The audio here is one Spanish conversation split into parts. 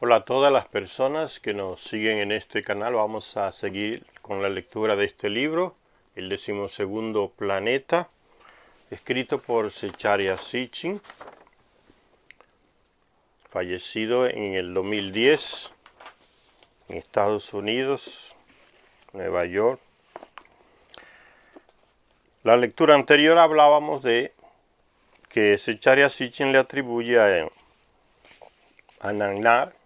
Hola a todas las personas que nos siguen en este canal. Vamos a seguir con la lectura de este libro, el 12º Planeta, escrito por Zecharia Sitchin, fallecido en el 2010 en Estados Unidos, Nueva York. La lectura anterior hablábamos de que Zecharia Sitchin le atribuye a Nangnar,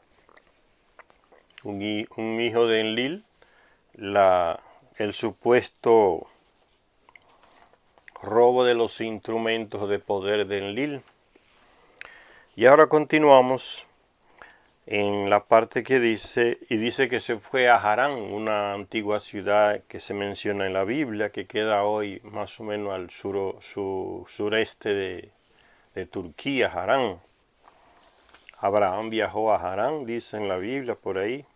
un hijo de Enlil, el supuesto robo de los instrumentos de poder de Enlil. Y ahora continuamos en la parte que dice que se fue a Harán, una antigua ciudad que se menciona en la Biblia, que queda hoy más o menos al sureste de Turquía, Harán. Abraham viajó a Harán, dice en la Biblia por ahí.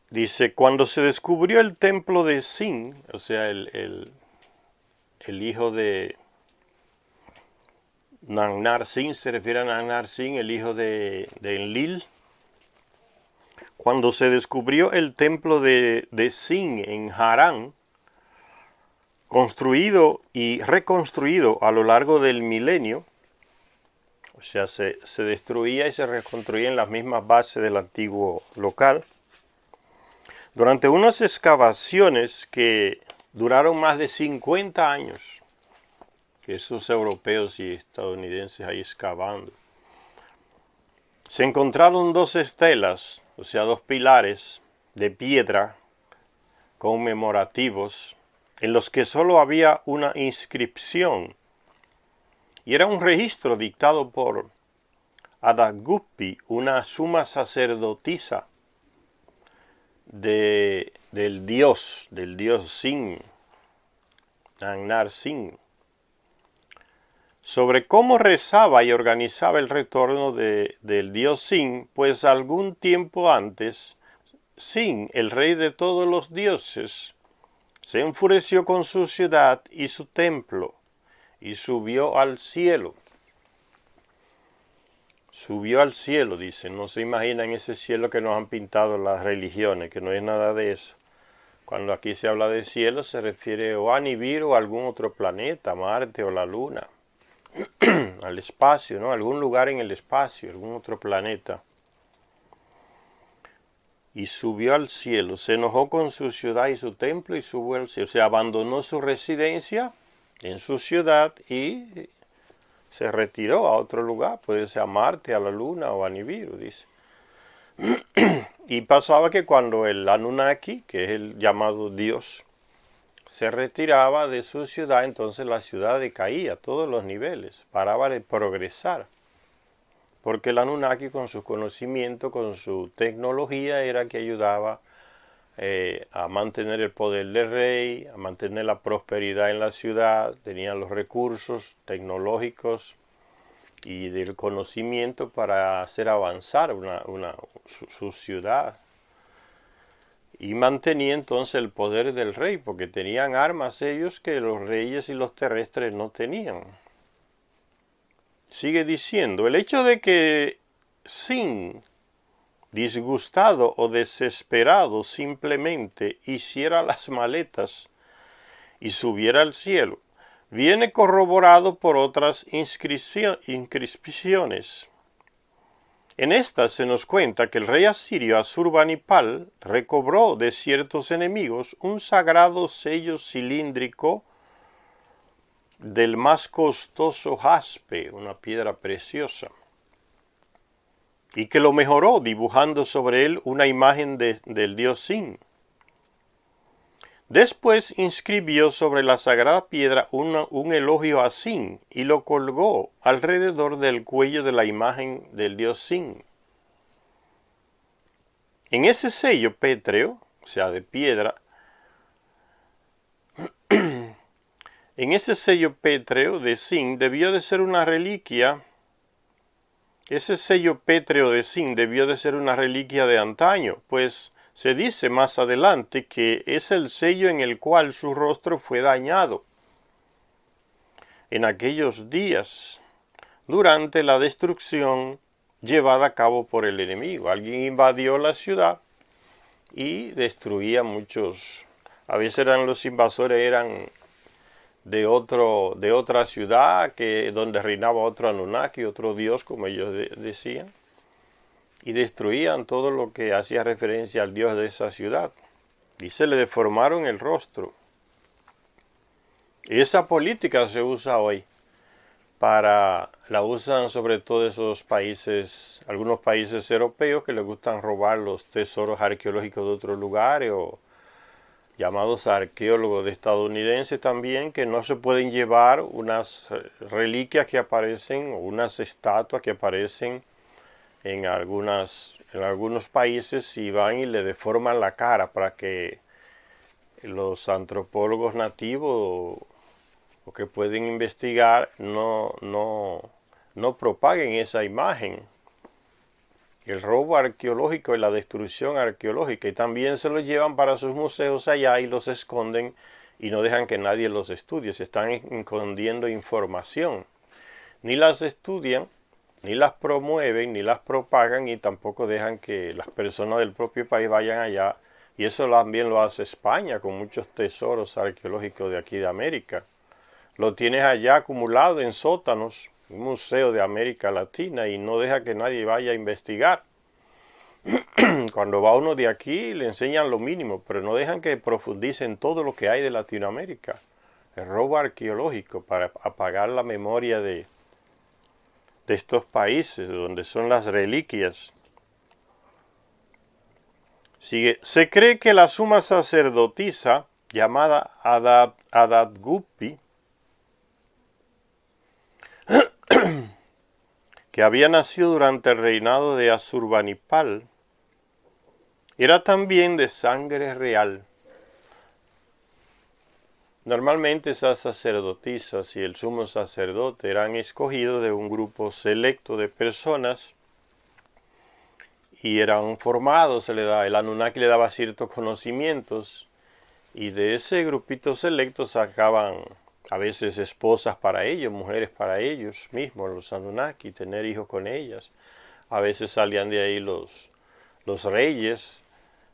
Dice, cuando se descubrió el templo de Sin, o sea, el hijo de Nangnar Sin, se refiere a Nangnar Sin, el hijo de Enlil. Cuando se descubrió el templo de Sin en Harán, construido y reconstruido a lo largo del milenio, o sea, se destruía y se reconstruía en las mismas bases del antiguo local, durante unas excavaciones que duraron más de 50 años, que esos europeos y estadounidenses ahí excavando, se encontraron dos estelas, o sea, dos pilares de piedra conmemorativos en los que solo había una inscripción, y era un registro dictado por Adad-Guppi, una suma sacerdotisa del dios Sin, Nangnar Sin, sobre cómo rezaba y organizaba el retorno del dios Sin, pues algún tiempo antes, Sin, el rey de todos los dioses, se enfureció con su ciudad y su templo, y subió al cielo. Subió al cielo, dice. No se imaginan ese cielo que nos han pintado las religiones, que no es nada de eso. Cuando aquí se habla de cielo se refiere o a Nibiru o a algún otro planeta, Marte o la Luna, al espacio, ¿no? Algún lugar en el espacio, algún otro planeta. Y subió al cielo, se enojó con su ciudad y su templo y subió al cielo. O sea, abandonó su residencia en su ciudad y se retiró a otro lugar, puede ser a Marte, a la Luna o a Nibiru, dice. Y pasaba que cuando el Anunnaki, que es el llamado Dios, se retiraba de su ciudad, entonces la ciudad decaía a todos los niveles, paraba de progresar. Porque el Anunnaki con su conocimiento, con su tecnología, era que ayudaba a mantener el poder del rey, a mantener la prosperidad en la ciudad, tenían los recursos tecnológicos y del conocimiento para hacer avanzar su ciudad. Y mantenía entonces el poder del rey, porque tenían armas ellos que los reyes y los terrestres no tenían. Sigue diciendo, el hecho de que Sin, disgustado o desesperado, simplemente hiciera las maletas y subiera al cielo, viene corroborado por otras inscripciones. En estas se nos cuenta que el rey asirio Asurbanipal recobró de ciertos enemigos un sagrado sello cilíndrico del más costoso jaspe, una piedra preciosa, y que lo mejoró dibujando sobre él una imagen del dios Sin. Después inscribió sobre la sagrada piedra un elogio a Sin y lo colgó alrededor del cuello de la imagen del dios Sin. En ese sello pétreo, o sea, de piedra, en ese sello pétreo de Sin debió de ser una reliquia. Ese sello pétreo de Sin debió de ser una reliquia de antaño, pues se dice más adelante que es el sello en el cual su rostro fue dañado en aquellos días, durante la destrucción llevada a cabo por el enemigo. Alguien invadió la ciudad y destruía muchos. A veces los invasores eran de otra ciudad donde reinaba otro Anunnaki, otro dios, como ellos decían, y destruían todo lo que hacía referencia al dios de esa ciudad. Y se le deformaron el rostro. Esa política se usa hoy. La usan sobre todo esos países, algunos países europeos que les gustan robar los tesoros arqueológicos de otros lugares, o llamados arqueólogos estadounidenses también, que no se pueden llevar unas reliquias que aparecen, o unas estatuas que aparecen en algunos países, y van y le deforman la cara para que los antropólogos nativos o que pueden investigar no propaguen esa imagen. El robo arqueológico y la destrucción arqueológica, y también se los llevan para sus museos allá y los esconden y no dejan que nadie los estudie. Se están escondiendo información. Ni las estudian, ni las promueven, ni las propagan, y tampoco dejan que las personas del propio país vayan allá. Y eso también lo hace España con muchos tesoros arqueológicos de aquí de América. Lo tienes allá acumulado en sótanos, un museo de América Latina, y no deja que nadie vaya a investigar. Cuando va uno de aquí le enseñan lo mínimo, pero no dejan que profundicen todo lo que hay de Latinoamérica. El robo arqueológico para apagar la memoria de estos países donde son las reliquias. Sigue. Se cree que la suma sacerdotisa llamada Adad-Gupi, que había nacido durante el reinado de Asurbanipal, era también de sangre real. Normalmente esas sacerdotisas y el sumo sacerdote eran escogidos de un grupo selecto de personas y eran formados, el Anunnaki le daba ciertos conocimientos, y de ese grupito selecto sacaban a veces esposas para ellos, mujeres para ellos mismos, los Anunnaki, tener hijos con ellas. A veces salían de ahí los reyes,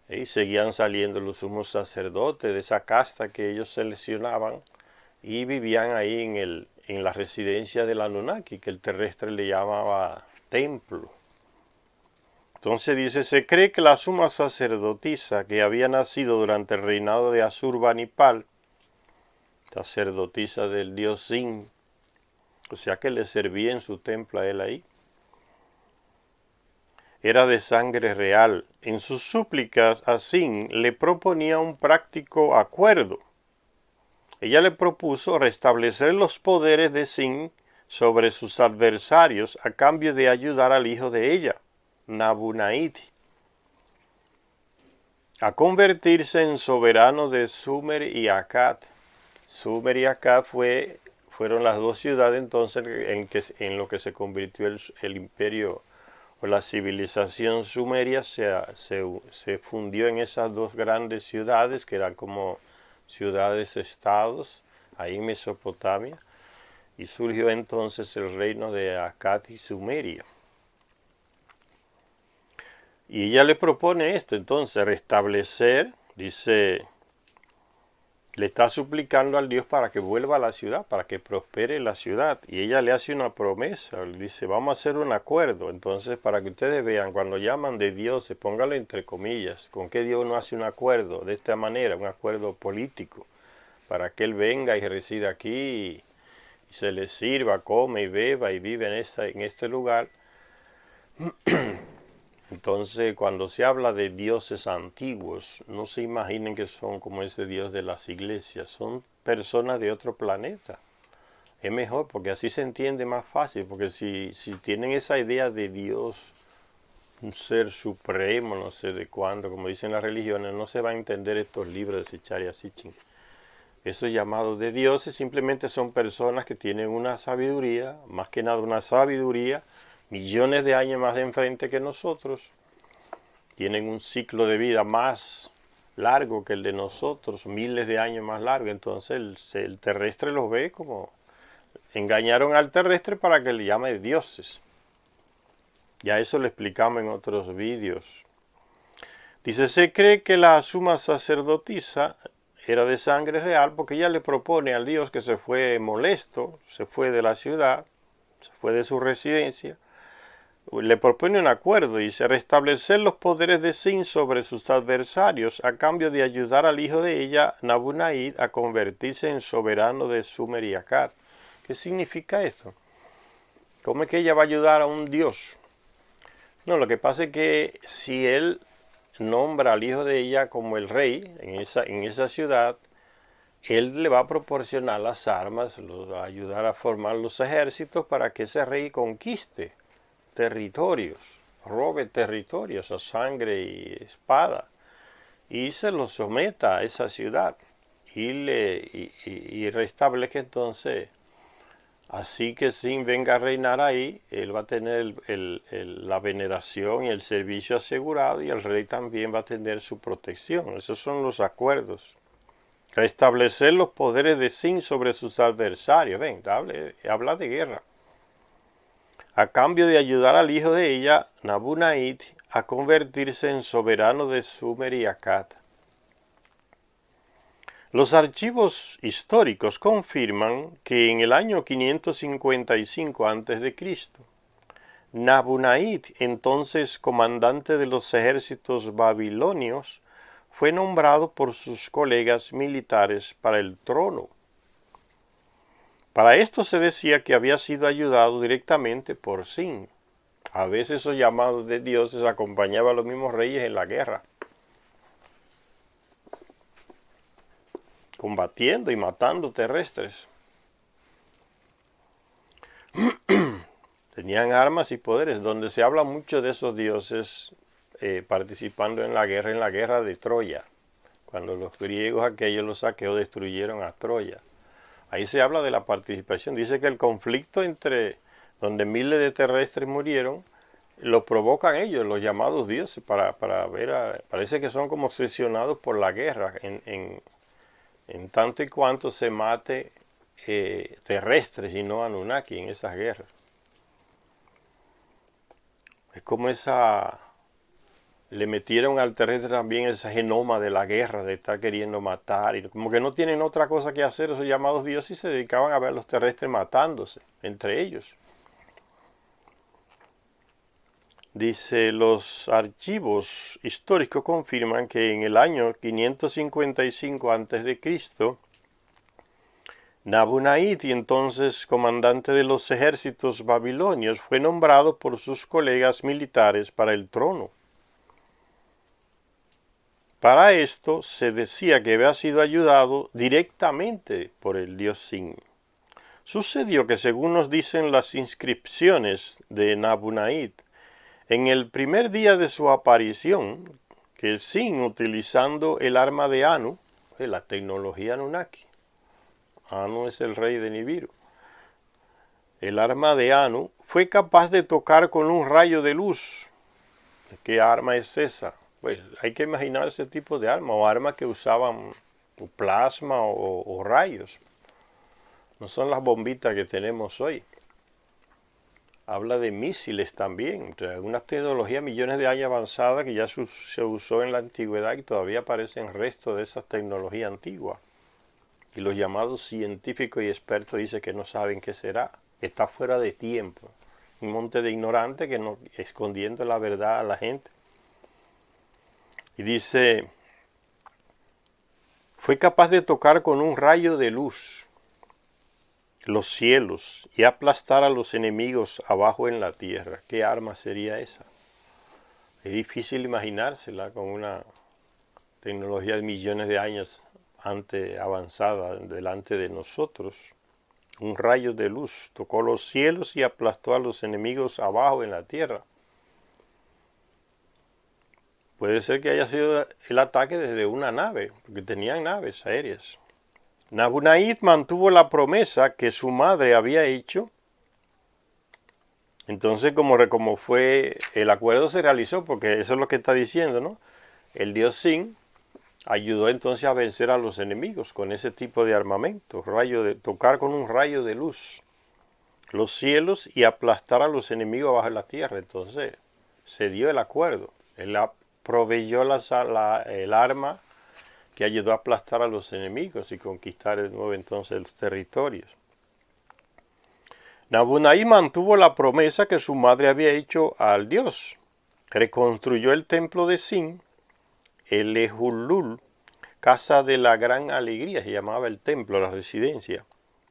y seguían saliendo los sumos sacerdotes de esa casta que ellos seleccionaban, y vivían ahí en la residencia del Anunnaki, que el terrestre le llamaba templo. Entonces dice, se cree que la suma sacerdotisa que había nacido durante el reinado de Asurbanipal, sacerdotisa del dios Sin, o sea que le servía en su templo a él ahí, era de sangre real. En sus súplicas a Sin le proponía un práctico acuerdo. Ella le propuso restablecer los poderes de Sin sobre sus adversarios a cambio de ayudar al hijo de ella, Nabu-Naiti, a convertirse en soberano de Sumer y Akkad. Sumer y Akkad fueron las dos ciudades entonces en lo que se convirtió el imperio o la civilización sumeria. Se fundió en esas dos grandes ciudades que eran como ciudades-estados ahí en Mesopotamia, y surgió entonces el reino de Akkad y Sumeria. Y ella le propone esto, entonces, restablecer, dice, le está suplicando al Dios para que vuelva a la ciudad, para que prospere la ciudad. Y ella le hace una promesa, le dice, vamos a hacer un acuerdo. Entonces, para que ustedes vean, cuando llaman de dioses, póngalo entre comillas, ¿con qué Dios no hace un acuerdo? De esta manera, un acuerdo político, para que Él venga y resida aquí, y se le sirva, come y beba y vive en este lugar. Entonces, cuando se habla de dioses antiguos, no se imaginen que son como ese dios de las iglesias, son personas de otro planeta. Es mejor porque así se entiende más fácil, porque si tienen esa idea de Dios, un ser supremo, no sé de cuándo, como dicen las religiones, no se va a entender estos libros de Zecharia Sitchin. Esos llamados de dioses simplemente son personas que tienen una sabiduría, más que nada una sabiduría, millones de años más de enfrente que nosotros, tienen un ciclo de vida más largo que el de nosotros, miles de años más largo. Entonces el terrestre los ve como, engañaron al terrestre para que le llame dioses. Ya eso lo explicamos en otros vídeos. Dice, se cree que la suma sacerdotisa era de sangre real porque ella le propone al Dios que se fue molesto, se fue de la ciudad, se fue de su residencia, le propone un acuerdo, dice, restablecer los poderes de Sin sobre sus adversarios a cambio de ayudar al hijo de ella, Nabunaid, a convertirse en soberano de Sumer y Akkad. ¿Qué significa esto? ¿Cómo es que ella va a ayudar a un dios? No, lo que pasa es que si él nombra al hijo de ella como el rey en esa ciudad, él le va a proporcionar las armas, lo va a ayudar a formar los ejércitos para que ese rey conquiste territorios, robe territorios a sangre y espada y se los someta a esa ciudad y restablezca entonces. Así que Sin venga a reinar ahí, él va a tener la veneración y el servicio asegurado y el rey también va a tener su protección. Esos son los acuerdos. Restablecer los poderes de Sin sobre sus adversarios. Ven, habla de guerra. A cambio de ayudar al hijo de ella, Nabunaid, a convertirse en soberano de Sumer y Akkad. Los archivos históricos confirman que en el año 555 a.C., Nabunaid, entonces comandante de los ejércitos babilonios, fue nombrado por sus colegas militares para el trono. Para esto se decía que había sido ayudado directamente por Sin. A veces esos llamados de dioses acompañaban a los mismos reyes en la guerra, combatiendo y matando terrestres. Tenían armas y poderes, donde se habla mucho de esos dioses participando en la guerra de Troya, cuando los griegos aquellos los saqueos destruyeron a Troya. Ahí se habla de la participación. Dice que el conflicto entre donde miles de terrestres murieron, lo provocan ellos, los llamados dioses, para ver, parece que son como obsesionados por la guerra, en tanto y cuanto se mate terrestres y no Anunnaki en esas guerras. Es como le metieron al terrestre también ese genoma de la guerra, de estar queriendo matar, y como que no tienen otra cosa que hacer esos llamados dioses y se dedicaban a ver a los terrestres matándose entre ellos. Dice, los archivos históricos confirman que en el año 555 a.C., Nabunaid, entonces comandante de los ejércitos babilonios, fue nombrado por sus colegas militares para el trono. Para esto se decía que había sido ayudado directamente por el dios Sin. Sucedió que, según nos dicen las inscripciones de Nabunaid, en el primer día de su aparición, que Sin, utilizando el arma de Anu, la tecnología Anunnaki, Anu es el rey de Nibiru, el arma de Anu, fue capaz de tocar con un rayo de luz. ¿Qué arma es esa? Pues hay que imaginar ese tipo de arma, o armas que usaban plasma o rayos. No son las bombitas que tenemos hoy. Habla de misiles también, una tecnología millones de años avanzada que ya se usó en la antigüedad y todavía aparecen restos de esa tecnología antigua. Y los llamados científicos y expertos dicen que no saben qué será. Está fuera de tiempo. Un monte de ignorantes que no, escondiendo la verdad a la gente. Y dice, fue capaz de tocar con un rayo de luz los cielos y aplastar a los enemigos abajo en la tierra. ¿Qué arma sería esa? Es difícil imaginársela con una tecnología de millones de años avanzada delante de nosotros. Un rayo de luz tocó los cielos y aplastó a los enemigos abajo en la tierra. Puede ser que haya sido el ataque desde una nave, porque tenían naves aéreas. Nabunaid mantuvo la promesa que su madre había hecho. Entonces, como fue, el acuerdo se realizó, porque eso es lo que está diciendo, ¿no? El dios Sin ayudó entonces a vencer a los enemigos con ese tipo de armamento, tocar con un rayo de luz. los cielos y aplastar a los enemigos bajo la tierra. Entonces se dio el acuerdo. Él proveyó el arma que ayudó a aplastar a los enemigos y conquistar de nuevo entonces los territorios. Nabunai mantuvo la promesa que su madre había hecho al Dios. Reconstruyó el templo de Sin, el Ejulul, casa de la gran alegría, se llamaba el templo, la residencia,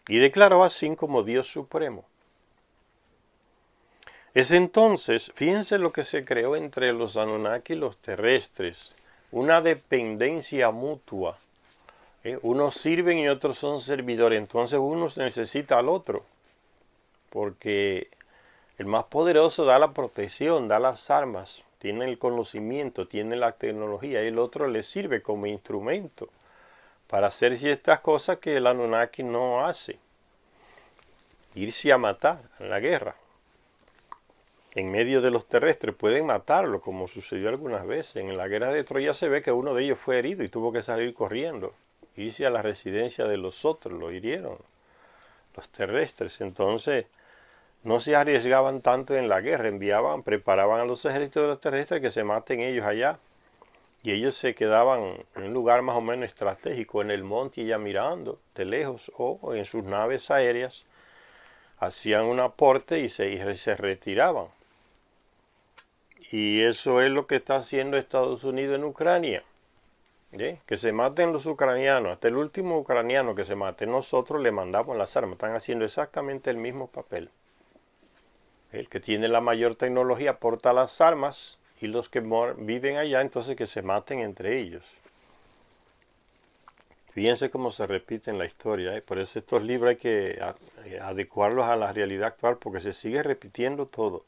y declaró a Sin como Dios supremo. Es entonces, fíjense lo que se creó entre los Anunnaki y los terrestres, una dependencia mutua. Unos sirven y otros son servidores, entonces uno necesita al otro, porque el más poderoso da la protección, da las armas, tiene el conocimiento, tiene la tecnología, y el otro le sirve como instrumento para hacer ciertas cosas que el Anunnaki no hace. Irse a matar en la guerra. En medio de los terrestres pueden matarlo, como sucedió algunas veces. En la guerra de Troya se ve que uno de ellos fue herido y tuvo que salir corriendo. Irse a la residencia de los otros, lo hirieron, los terrestres. Entonces no se arriesgaban tanto en la guerra, preparaban a los ejércitos de los terrestres que se maten ellos allá. Y ellos se quedaban en un lugar más o menos estratégico, en el monte ya mirando de lejos, o en sus naves aéreas, hacían un aporte y se retiraban. Y eso es lo que está haciendo Estados Unidos en Ucrania. Que se maten los ucranianos, hasta el último ucraniano que se mate, nosotros le mandamos las armas. Están haciendo exactamente el mismo papel. El que tiene la mayor tecnología aporta las armas y los que viven allá, entonces que se maten entre ellos. Fíjense cómo se repite en la historia. Por eso estos libros hay que adecuarlos a la realidad actual, porque se sigue repitiendo todo.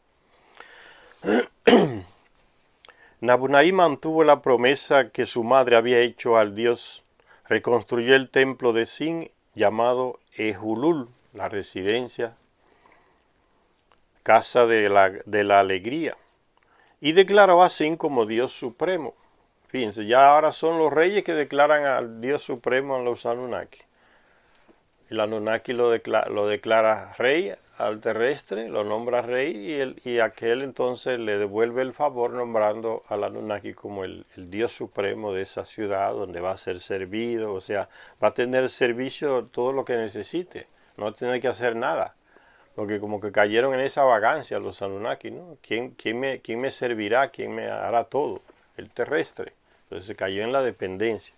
Nabunai mantuvo la promesa que su madre había hecho al Dios. Reconstruyó el templo de Sin, llamado Ejulul, la residencia, casa de la alegría, y declaró a Sin como Dios supremo. Fíjense, ya ahora son los reyes que declaran al Dios supremo a los Anunnaki. El Anunnaki lo declara rey al terrestre, lo nombra rey, y aquel entonces le devuelve el favor nombrando al Anunnaki como el Dios supremo de esa ciudad donde va a ser servido, o sea, va a tener servicio todo lo que necesite, no va a tener que hacer nada, porque como que cayeron en esa vagancia los Anunnaki, ¿no? ¿Quién me servirá? ¿Quién me hará todo? El terrestre. Entonces se cayó en la dependencia.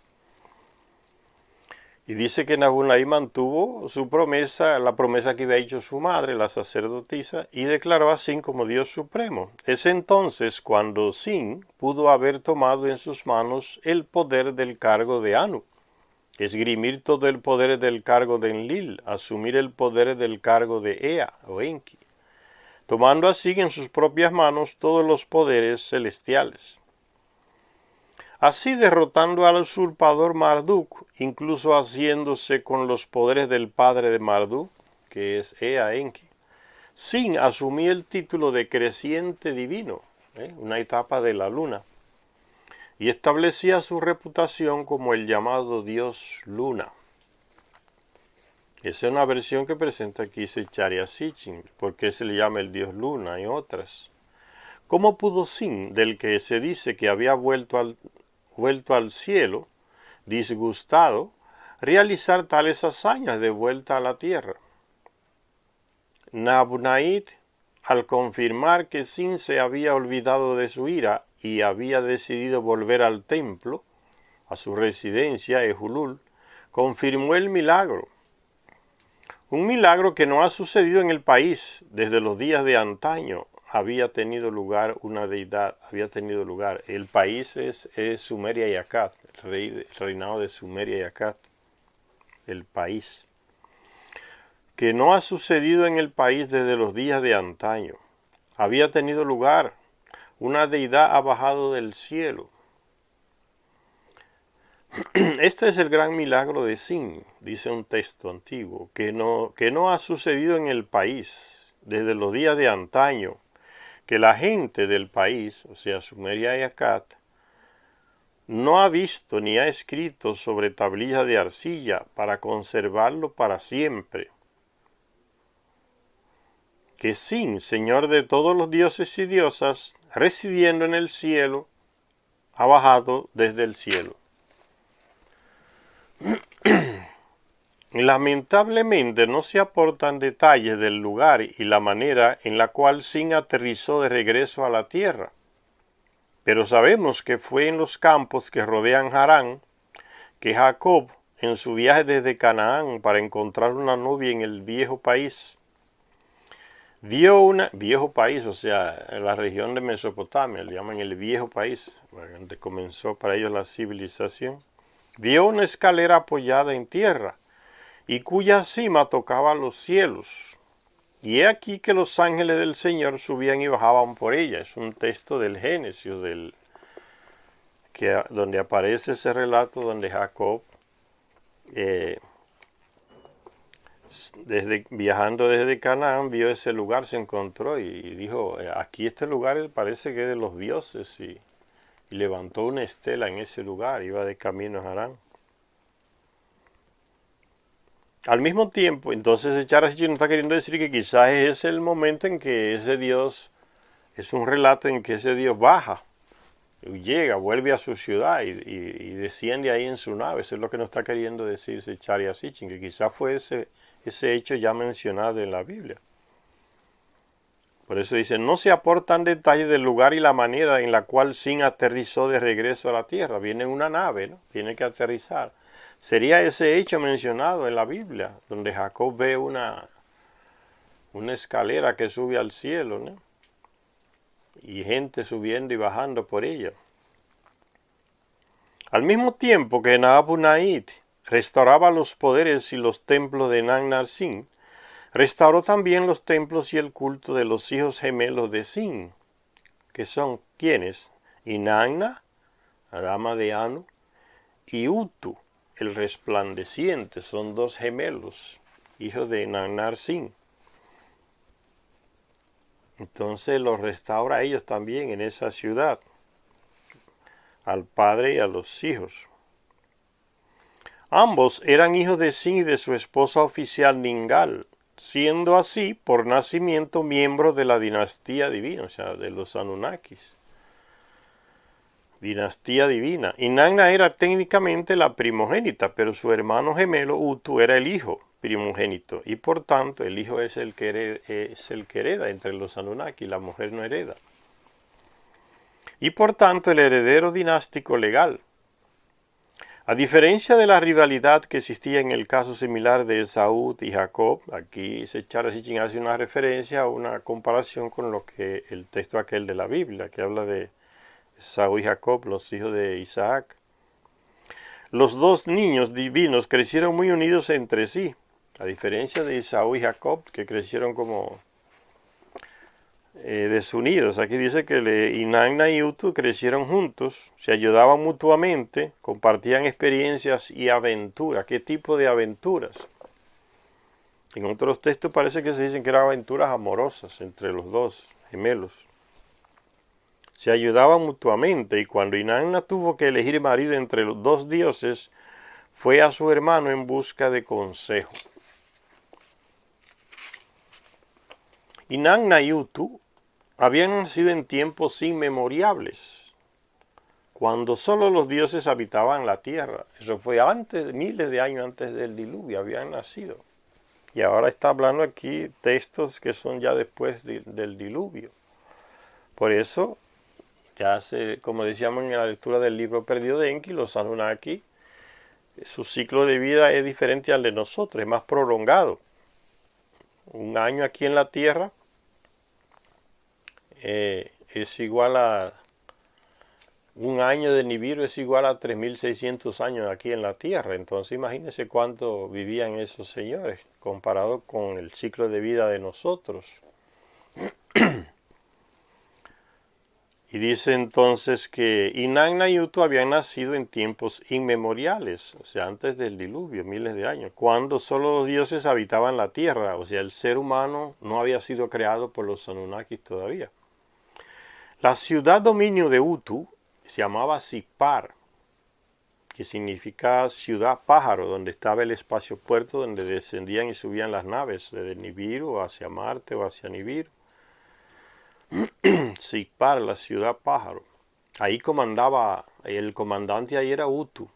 Y dice que Nabunai mantuvo su promesa, la promesa que había hecho su madre, la sacerdotisa, y declaró a Sin como Dios supremo. Es entonces cuando Sin pudo haber tomado en sus manos el poder del cargo de Anu, esgrimir todo el poder del cargo de Enlil, asumir el poder del cargo de Ea o Enki, tomando así en sus propias manos todos los poderes celestiales. Así derrotando al usurpador Marduk, incluso haciéndose con los poderes del padre de Marduk, que es Ea Enki, Sin asumir el título de creciente divino, una etapa de la luna, y establecía su reputación como el llamado Dios Luna. Esa es una versión que presenta aquí Zecharia Sitchin, porque se le llama el Dios Luna y otras. ¿Cómo pudo Sin, del que se dice que había vuelto al cielo, disgustado, realizar tales hazañas de vuelta a la tierra? Nabunai, al confirmar que Sin se había olvidado de su ira y había decidido volver al templo, a su residencia, Ejulul, confirmó el milagro. Un milagro que no ha sucedido en el país desde los días de antaño. Había tenido lugar una deidad, El país es Sumeria y Akkad, el reinado de Sumeria y Akkad, el país. Que no ha sucedido en el país desde los días de antaño. Había tenido lugar, una deidad ha bajado del cielo. Este es el gran milagro de Sin, dice un texto antiguo, que no ha sucedido en el país desde los días de antaño, que la gente del país, o sea, Sumeria y Akkad, no ha visto ni ha escrito sobre tablillas de arcilla para conservarlo para siempre. que Sin, señor de todos los dioses y diosas, residiendo en el cielo, ha bajado desde el cielo. Lamentablemente no se aportan detalles del lugar y la manera en la cual Sin aterrizó de regreso a la tierra, pero sabemos que fue en los campos que rodean Harán que Jacob, en su viaje desde Canaán para encontrar una novia en el viejo país, viejo país, o sea, en la región de Mesopotamia, le llaman el viejo país, donde comenzó para ellos la civilización, vio una escalera apoyada en tierra y cuya cima tocaba los cielos. Y he aquí que los ángeles del Señor subían y bajaban por ella. Es un texto del Génesis, donde aparece ese relato donde Jacob, viajando desde Canaán, vio ese lugar, se encontró y dijo, aquí este lugar parece que es de los dioses, y levantó una estela en ese lugar, iba de camino a Harán. Al mismo tiempo, entonces Charasichi nos está queriendo decir que quizás es el momento en que ese Dios, es un relato en que ese Dios baja, llega, vuelve a su ciudad y desciende ahí en su nave. Eso es lo que nos está queriendo decir Charasichi, que quizás fue ese hecho ya mencionado en la Biblia. Por eso dice, no se aportan detalles del lugar y la manera en la cual Sin aterrizó de regreso a la tierra. Viene en una nave, ¿no? Tiene que aterrizar. Sería ese hecho mencionado en la Biblia, donde Jacob ve una escalera que sube al cielo, ¿no? Y gente subiendo y bajando por ella. Al mismo tiempo que Nabu-Nait restauraba los poderes y los templos de Nan-Nar-Sin, restauró también los templos y el culto de los hijos gemelos de Sin, que son ¿quiénes? Inanna, la dama de Anu, y Utu, el resplandeciente. Son dos gemelos, hijos de Nan-Nar-Sin. Entonces los restaura a ellos también en esa ciudad, al padre y a los hijos. Ambos eran hijos de Sin y de su esposa oficial Ningal, siendo así por nacimiento miembros de la dinastía divina, o sea, de los Anunnakis. Dinastía divina. Inanna era técnicamente la primogénita, pero su hermano gemelo Utu era el hijo primogénito, y por tanto el hijo es el que hereda entre los Anunnaki, la mujer no hereda. Y por tanto el heredero dinástico legal. A diferencia de la rivalidad que existía en el caso similar de Esaú y Jacob, aquí Charasichi hace una referencia, una comparación con lo que el texto aquel de la Biblia, que habla de Esaú y Jacob, los hijos de Isaac. Los dos niños divinos crecieron muy unidos entre sí, a diferencia de Esaú y Jacob, que crecieron como desunidos. Aquí dice que Inanna y Utu crecieron juntos, se ayudaban mutuamente, compartían experiencias y aventuras. ¿Qué tipo de aventuras? En otros textos parece que se dicen que eran aventuras amorosas entre los dos gemelos. Se ayudaban mutuamente, y cuando Inanna tuvo que elegir marido entre los dos dioses, fue a su hermano en busca de consejo. Inanna y Utu habían nacido en tiempos inmemorables, cuando solo los dioses habitaban la tierra. Eso fue antes, miles de años antes del diluvio, habían nacido. Y ahora está hablando aquí textos que son ya después del diluvio. Por eso, como decíamos en la lectura del libro perdido de Enki, los Anunnaki, su ciclo de vida es diferente al de nosotros, es más prolongado. Un año aquí en la tierra es igual a un año de Nibiru, es igual a 3.600 años aquí en la tierra. Entonces imagínense cuánto vivían esos señores comparado con el ciclo de vida de nosotros. Y dice entonces que Inanna y Utu habían nacido en tiempos inmemoriales, o sea, antes del diluvio, miles de años, cuando solo los dioses habitaban la tierra, o sea, el ser humano no había sido creado por los Anunnakis todavía. La ciudad dominio de Utu se llamaba Sipar, que significa ciudad pájaro, donde estaba el espacio puerto donde descendían y subían las naves, desde Nibiru hacia Marte o hacia Nibiru. Sigpar, la ciudad pájaro. Ahí comandaba, el comandante ahí era Utu.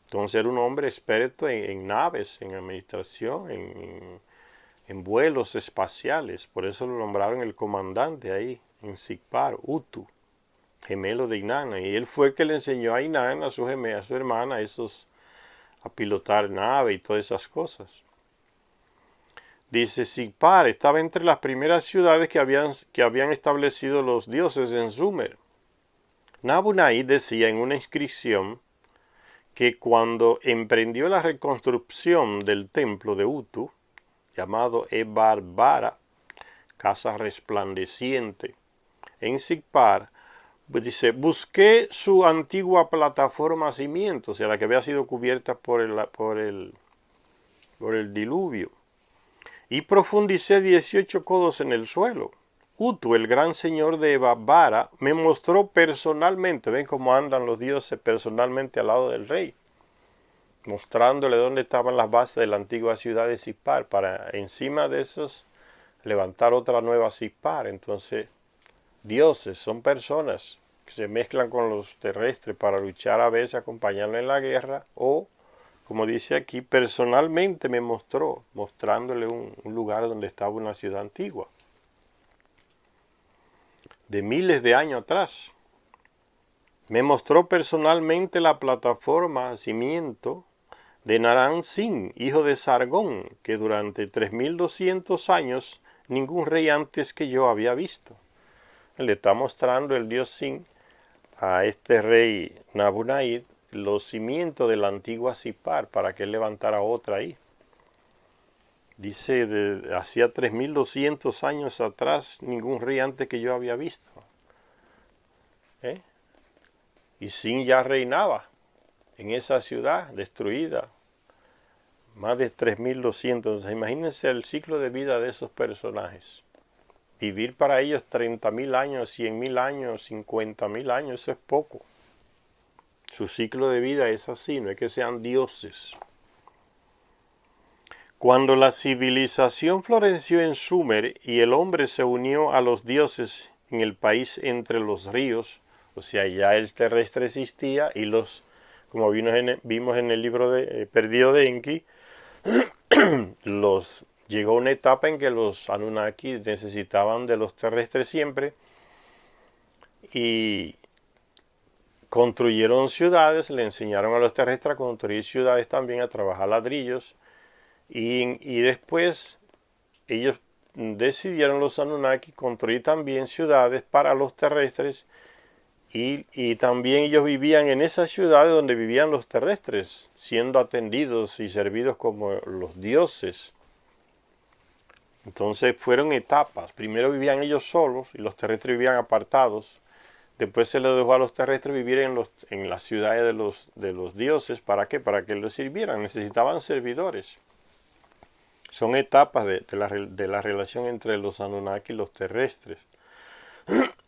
Entonces era un hombre experto en naves, en administración, en vuelos espaciales. Por eso lo nombraron el comandante ahí, en Sigpar, Utu, gemelo de Inanna. Y él fue el que le enseñó a Inanna, a su hermana, a pilotar nave y todas esas cosas. Dice, Sigpar estaba entre las primeras ciudades que habían establecido los dioses en Sumer. Nabu-Nai decía en una inscripción que cuando emprendió la reconstrucción del templo de Utu, llamado Ebarbara, casa resplandeciente, en Sigpar, pues dice, busqué su antigua plataforma cimiento, o sea, la que había sido cubierta por el diluvio, y profundicé 18 codos en el suelo. Utu, el gran señor de Ebarbara, me mostró personalmente, ven cómo andan los dioses personalmente al lado del rey, mostrándole dónde estaban las bases de la antigua ciudad de Sigpar, para encima de esos levantar otra nueva Sigpar. Entonces, dioses son personas que se mezclan con los terrestres para luchar, a veces acompañarlo en la guerra, o, como dice aquí, personalmente me mostró, mostrándole un lugar donde estaba una ciudad antigua, de miles de años atrás. Me mostró personalmente la plataforma, cimiento, de Naram-Sin, hijo de Sargón, que durante 3200 años ningún rey antes que yo había visto. Le está mostrando el dios Sin a este rey Nabu-Nai los cimientos de la antigua Sigpar para que él levantara otra ahí. Dice, hacía 3200 años atrás ningún rey antes que yo había visto. Y Sin ya reinaba en esa ciudad destruida. Más de 3200. Imagínense el ciclo de vida de esos personajes. Vivir para ellos 30.000 años, 100.000 años, 50.000 años, eso es poco. Su ciclo de vida es así, no es que sean dioses. Cuando la civilización floreció en Sumer y el hombre se unió a los dioses en el país entre los ríos, o sea, ya el terrestre existía y como vimos en el libro perdido de Enki, llegó una etapa en que los Anunnaki necesitaban de los terrestres siempre y construyeron ciudades, le enseñaron a los terrestres a construir ciudades también, a trabajar ladrillos, y después ellos decidieron, los Anunnaki, construir también ciudades para los terrestres, y también ellos vivían en esas ciudades donde vivían los terrestres, siendo atendidos y servidos como los dioses. Entonces fueron etapas. Primero vivían ellos solos y los terrestres vivían apartados. Después se les dejó a los terrestres vivir en las ciudades de los dioses. ¿Para qué? Para que los sirvieran. Necesitaban servidores. Son etapas de la relación entre los Anunnaki y los terrestres,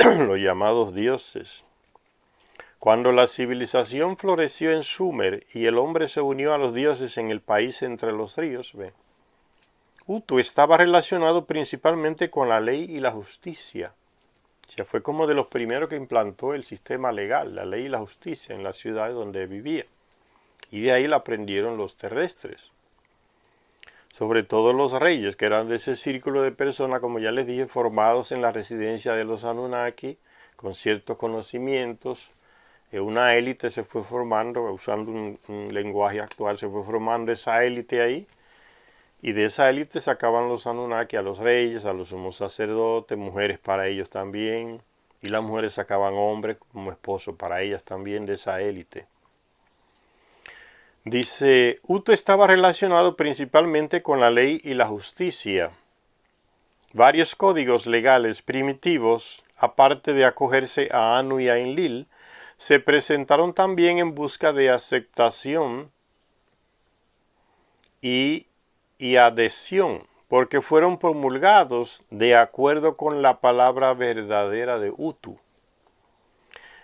los llamados dioses. Cuando la civilización floreció en Sumer y el hombre se unió a los dioses en el país entre los ríos, Utu estaba relacionado principalmente con la ley y la justicia. O sea, fue como de los primeros que implantó el sistema legal, la ley y la justicia en las ciudades donde vivía. Y de ahí la aprendieron los terrestres. Sobre todo los reyes, que eran de ese círculo de personas, como ya les dije, formados en la residencia de los Anunnaki, con ciertos conocimientos. Una élite se fue formando, usando un lenguaje actual, se fue formando esa élite ahí. Y de esa élite sacaban los Anunnaki a los reyes, a los sumos sacerdotes, mujeres para ellos también. Y las mujeres sacaban hombres como esposos para ellas también de esa élite. Dice, Utu estaba relacionado principalmente con la ley y la justicia. Varios códigos legales primitivos, aparte de acogerse a Anu y a Enlil, se presentaron también en busca de aceptación y adhesión, porque fueron promulgados de acuerdo con la palabra verdadera de Utu.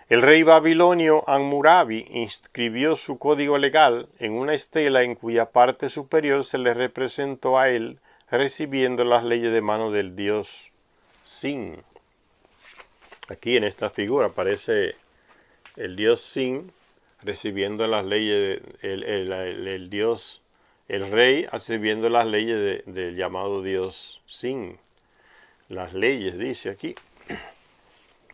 El rey babilonio Hammurabi inscribió su código legal en una estela en cuya parte superior se le representó a él recibiendo las leyes de mano del dios Sin. Aquí en esta figura aparece el dios Sin recibiendo las leyes, el dios, el rey recibiendo las leyes del llamado dios Sin. Las leyes, dice aquí.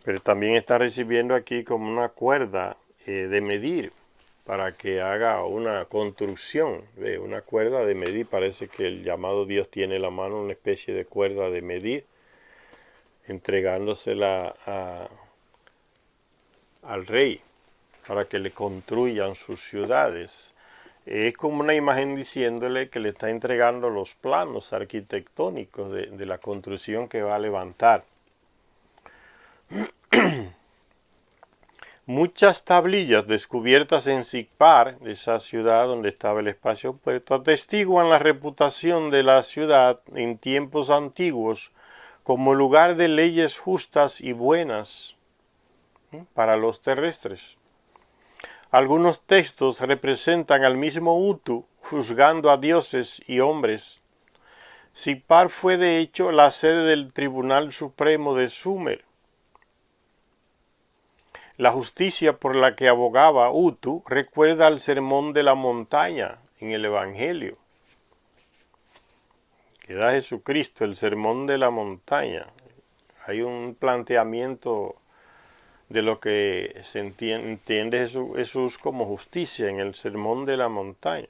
Pero también está recibiendo aquí como una cuerda de medir para que haga una construcción de una cuerda de medir. Parece que el llamado Dios tiene en la mano una especie de cuerda de medir, entregándosela al rey para que le construyan sus ciudades. Es como una imagen diciéndole que le está entregando los planos arquitectónicos de la construcción que va a levantar. Muchas tablillas descubiertas en Sippar, esa ciudad donde estaba el espacio puerto, atestiguan la reputación de la ciudad en tiempos antiguos como lugar de leyes justas y buenas para los terrestres. Algunos textos representan al mismo Utu juzgando a dioses y hombres. Sippar fue de hecho la sede del Tribunal Supremo de Sumer. La justicia por la que abogaba Utu recuerda al sermón de la montaña en el Evangelio, que da Jesucristo, el sermón de la montaña. Hay un planteamiento de lo que se entiende Jesús como justicia en el sermón de la montaña.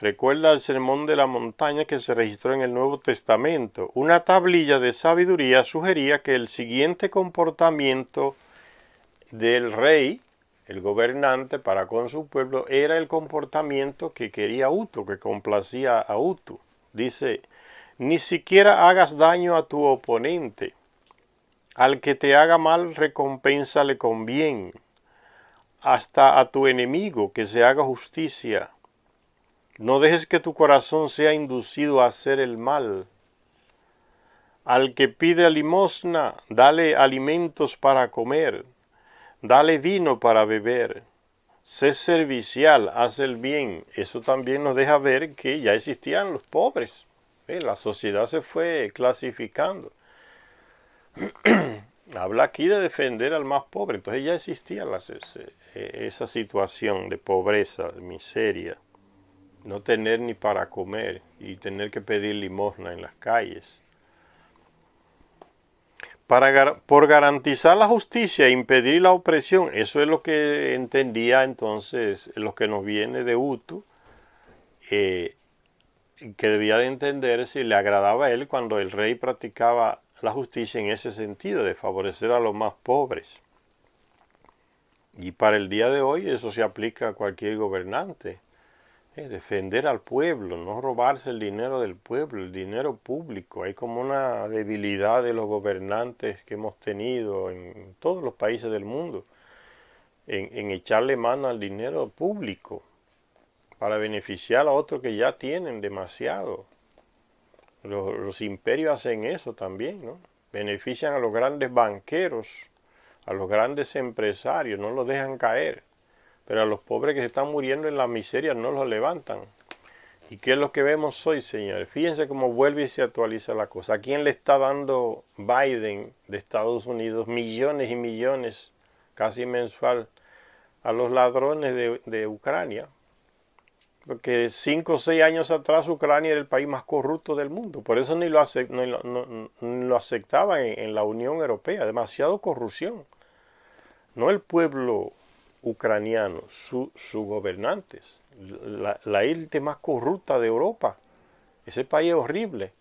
Recuerda el sermón de la montaña que se registró en el Nuevo Testamento. Una tablilla de sabiduría sugería que el siguiente comportamiento del rey, el gobernante, para con su pueblo, era el comportamiento que quería Utu, que complacía a Utu. Dice, ni siquiera hagas daño a tu oponente. Al que te haga mal, recompénsale con bien. Hasta a tu enemigo, que se haga justicia. No dejes que tu corazón sea inducido a hacer el mal. Al que pide limosna, dale alimentos para comer. Dale vino para beber. Sé servicial, haz el bien. Eso también nos deja ver que ya existían los pobres. La sociedad se fue clasificando. Habla aquí de defender al más pobre. Entonces ya existía esa situación de pobreza, de miseria. No tener ni para comer y tener que pedir limosna en las calles. Por garantizar la justicia e impedir la opresión, eso es lo que entendía entonces lo que nos viene de Utu, que debía de entender si le agradaba a él cuando el rey practicaba la justicia en ese sentido, de favorecer a los más pobres. Y para el día de hoy eso se aplica a cualquier gobernante. Defender al pueblo, no robarse el dinero del pueblo, el dinero público. Hay como una debilidad de los gobernantes que hemos tenido en todos los países del mundo en echarle mano al dinero público para beneficiar a otros que ya tienen demasiado. Los imperios hacen eso también, ¿no? Benefician a los grandes banqueros, a los grandes empresarios, no los dejan caer. Pero a los pobres que se están muriendo en la miseria no los levantan. ¿Y qué es lo que vemos hoy, señores? Fíjense cómo vuelve y se actualiza la cosa. ¿A quién le está dando Biden de Estados Unidos millones y millones, casi mensual, a los ladrones de Ucrania? Porque 5 o 6 años atrás Ucrania era el país más corrupto del mundo. Por eso ni lo aceptaban en la Unión Europea. Demasiado corrupción. No el pueblo ucraniano, sus gobernantes, la élite más corrupta de Europa. Ese país es horrible.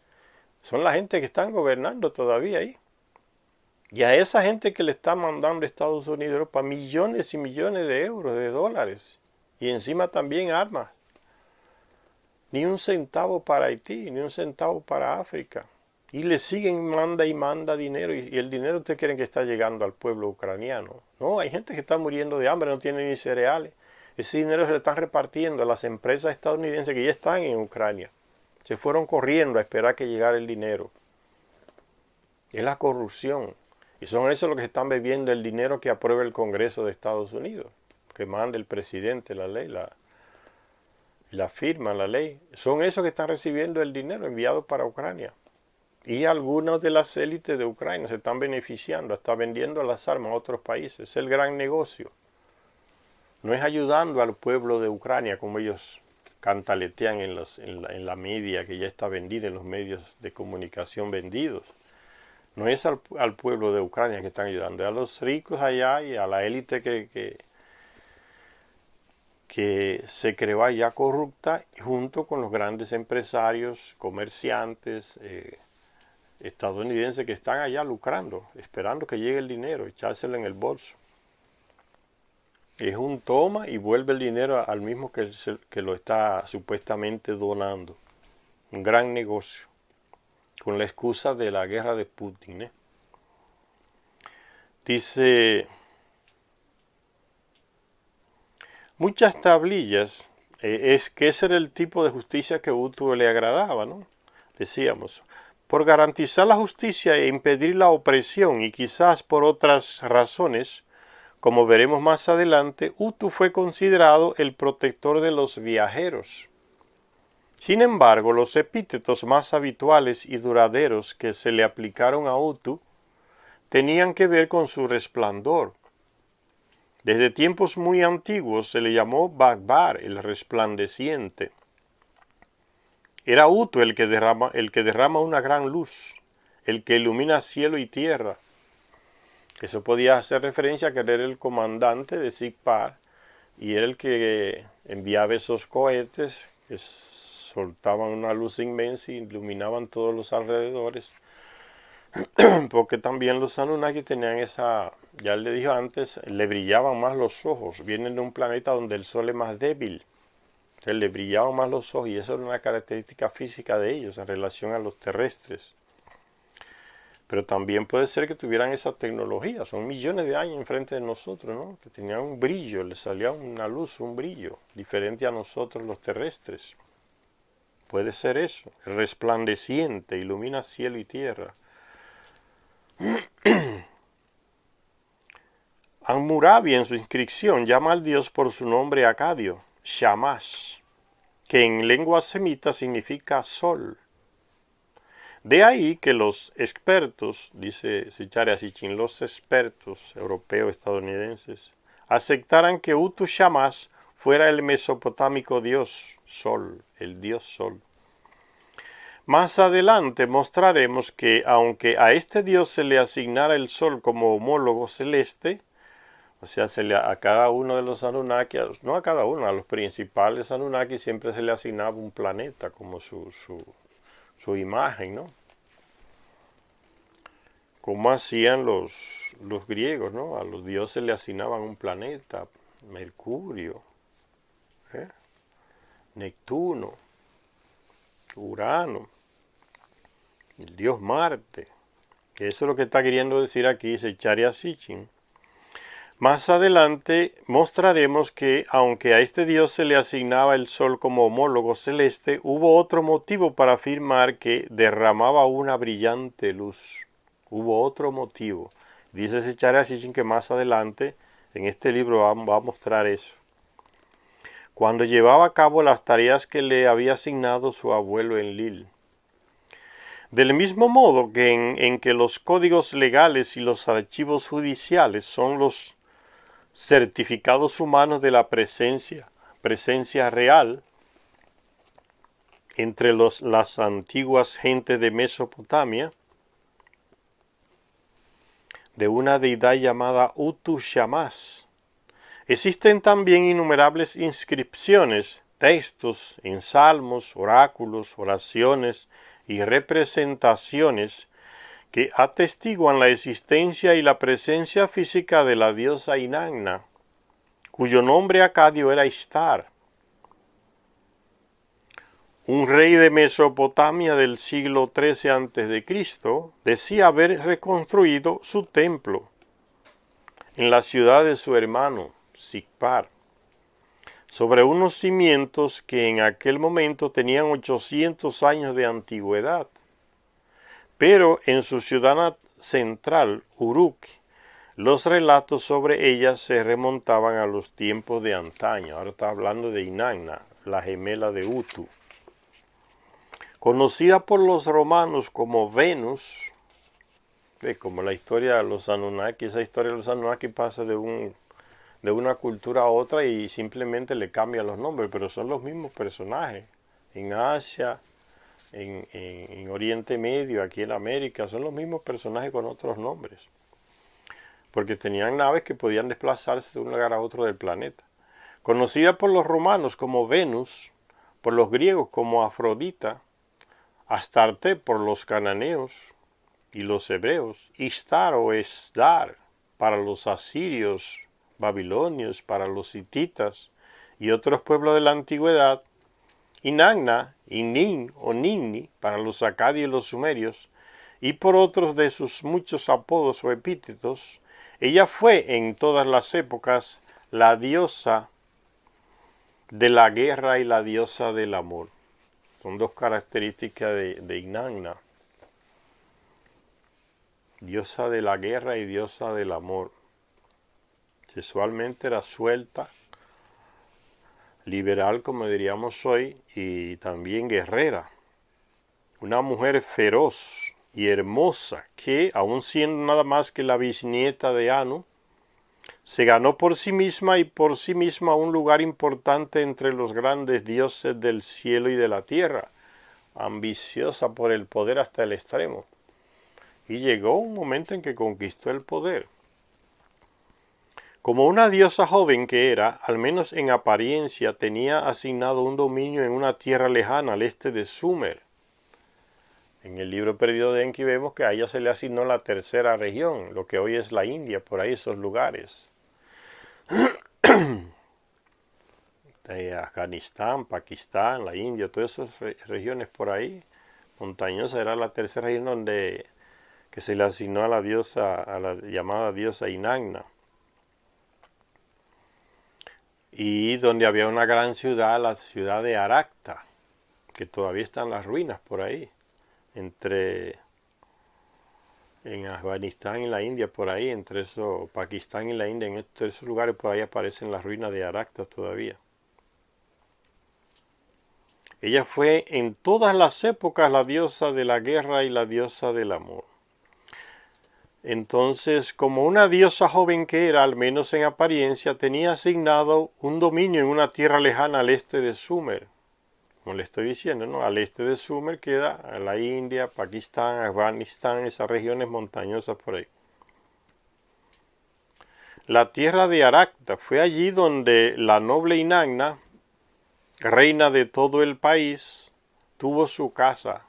Son la gente que están gobernando todavía ahí. Y a esa gente que le está mandando Estados Unidos y Europa millones y millones de euros, de dólares. Y encima también armas. Ni un centavo para Haití, ni un centavo para África. Y le siguen manda y manda dinero. Y el dinero ustedes creen que está llegando al pueblo ucraniano. No, hay gente que está muriendo de hambre, no tiene ni cereales. Ese dinero se le están repartiendo a las empresas estadounidenses que ya están en Ucrania. Se fueron corriendo a esperar que llegara el dinero. Es la corrupción. Y son esos los que están bebiendo el dinero que aprueba el Congreso de Estados Unidos, que manda el presidente la ley, la firma la ley. Son esos que están recibiendo el dinero enviado para Ucrania. Y algunas de las élites de Ucrania se están beneficiando, hasta vendiendo las armas a otros países. Es el gran negocio. No es ayudando al pueblo de Ucrania como ellos cantaletean en la media que ya está vendida, en los medios de comunicación vendidos. No es al pueblo de Ucrania que están ayudando, es a los ricos allá y a la élite que se creó allá corrupta, junto con los grandes empresarios, comerciantes, estadounidenses que están allá lucrando, esperando que llegue el dinero, echárselo en el bolso. Es un toma y vuelve el dinero al mismo que lo está supuestamente donando. Un gran negocio, con la excusa de la guerra de Putin. Dice, muchas tablillas, es que ese era el tipo de justicia que a Utu le agradaba, ¿no? Decíamos, por garantizar la justicia e impedir la opresión y quizás por otras razones, como veremos más adelante, Utu fue considerado el protector de los viajeros. Sin embargo, los epítetos más habituales y duraderos que se le aplicaron a Utu tenían que ver con su resplandor. Desde tiempos muy antiguos se le llamó Bagbar, el resplandeciente. Era Utu el que derrama una gran luz, el que ilumina cielo y tierra. Eso podía hacer referencia a que era el comandante de Sigpar y era el que enviaba esos cohetes que soltaban una luz inmensa y iluminaban todos los alrededores. Porque también los Anunnaki tenían esa, ya le dije antes, le brillaban más los ojos. Vienen de un planeta donde el sol es más débil. Entonces le brillaban más los ojos y eso era una característica física de ellos en relación a los terrestres. Pero también puede ser que tuvieran esa tecnología, son millones de años enfrente de nosotros, ¿no? Que tenían un brillo, les salía una luz, un brillo, diferente a nosotros los terrestres. Puede ser eso, el resplandeciente, ilumina cielo y tierra. Hammurabi en su inscripción llama al dios por su nombre acadio, Shamash, que en lengua semita significa sol. De ahí que los expertos, dice Zecharia Sitchin, los expertos europeos estadounidenses, aceptaran que Utu Shamash fuera el mesopotámico dios Sol, el dios Sol. Más adelante mostraremos que aunque a este dios se le asignara el Sol como homólogo celeste, o sea, a cada uno de los Anunnaki, no a cada uno, a los principales Anunnaki siempre se le asignaba un planeta como su imagen, ¿no? Como hacían los griegos, ¿no? A los dioses le asignaban un planeta, Mercurio, Neptuno, Urano, el dios Marte. Eso es lo que está queriendo decir aquí Zecharia Sitchin. Más adelante mostraremos que, aunque a este dios se le asignaba el sol como homólogo celeste, hubo otro motivo para afirmar que derramaba una brillante luz. Hubo otro motivo. Dice Zecharia Sitchin que más adelante en este libro va a mostrar eso. Cuando llevaba a cabo las tareas que le había asignado su abuelo Enlil. Del mismo modo que en que los códigos legales y los archivos judiciales son los certificados humanos de la presencia real entre las antiguas gentes de Mesopotamia, de una deidad llamada Utu Shamash. Existen también innumerables inscripciones, textos en salmos, oráculos, oraciones y representaciones que atestiguan la existencia y la presencia física de la diosa Inanna, cuyo nombre acadio era Ishtar. Un rey de Mesopotamia del siglo XIII a.C. decía haber reconstruido su templo en la ciudad de su hermano, Sigpar, sobre unos cimientos que en aquel momento tenían 800 años de antigüedad. Pero en su ciudad central, Uruk, los relatos sobre ella se remontaban a los tiempos de antaño. Ahora está hablando de Inanna, la gemela de Utu. Conocida por los romanos como Venus, como la historia de los Anunnaki, esa historia de los Anunnaki pasa de una cultura a otra y simplemente le cambian los nombres, pero son los mismos personajes. En Asia, en Oriente Medio, aquí en América, son los mismos personajes con otros nombres. Porque tenían naves que podían desplazarse de un lugar a otro del planeta. Conocida por los romanos como Venus, por los griegos como Afrodita, Astarte por los cananeos y los hebreos, Ishtar o Esdar para los asirios, babilonios, para los hititas y otros pueblos de la antigüedad, Inanna, Inin o Ninni para los acadios y los sumerios, y por otros de sus muchos apodos o epítetos. Ella fue en todas las épocas la diosa de la guerra y la diosa del amor. Son dos características de Inanna. Diosa de la guerra y diosa del amor. Sexualmente era suelta, liberal como diríamos hoy, y también guerrera. Una mujer feroz y hermosa que, aun siendo nada más que la bisnieta de Anu, se ganó por sí misma y por sí misma un lugar importante entre los grandes dioses del cielo y de la tierra, ambiciosa por el poder hasta el extremo. Y llegó un momento en que conquistó el poder. Como una diosa joven que era, al menos en apariencia, tenía asignado un dominio en una tierra lejana al este de Sumer. En el libro perdido de Enki vemos que a ella se le asignó la tercera región, lo que hoy es la India, por ahí esos lugares. Afganistán, Pakistán, la India, todas esas regiones por ahí, montañosas, era la tercera región que se le asignó a la diosa, a la llamada diosa Inanna. Y donde había una gran ciudad, la ciudad de Arakta, que todavía están las ruinas por ahí, en Afganistán y la India, por ahí, entre eso, Pakistán y la India, en esos lugares por ahí aparecen las ruinas de Arakta todavía. Ella fue en todas las épocas la diosa de la guerra y la diosa del amor. Entonces, como una diosa joven que era, al menos en apariencia, tenía asignado un dominio en una tierra lejana al este de Sumer. Como le estoy diciendo, ¿no? Al este de Sumer queda la India, Pakistán, Afganistán, esas regiones montañosas por ahí. La tierra de Arakta fue allí donde la noble Inanna, reina de todo el país, tuvo su casa,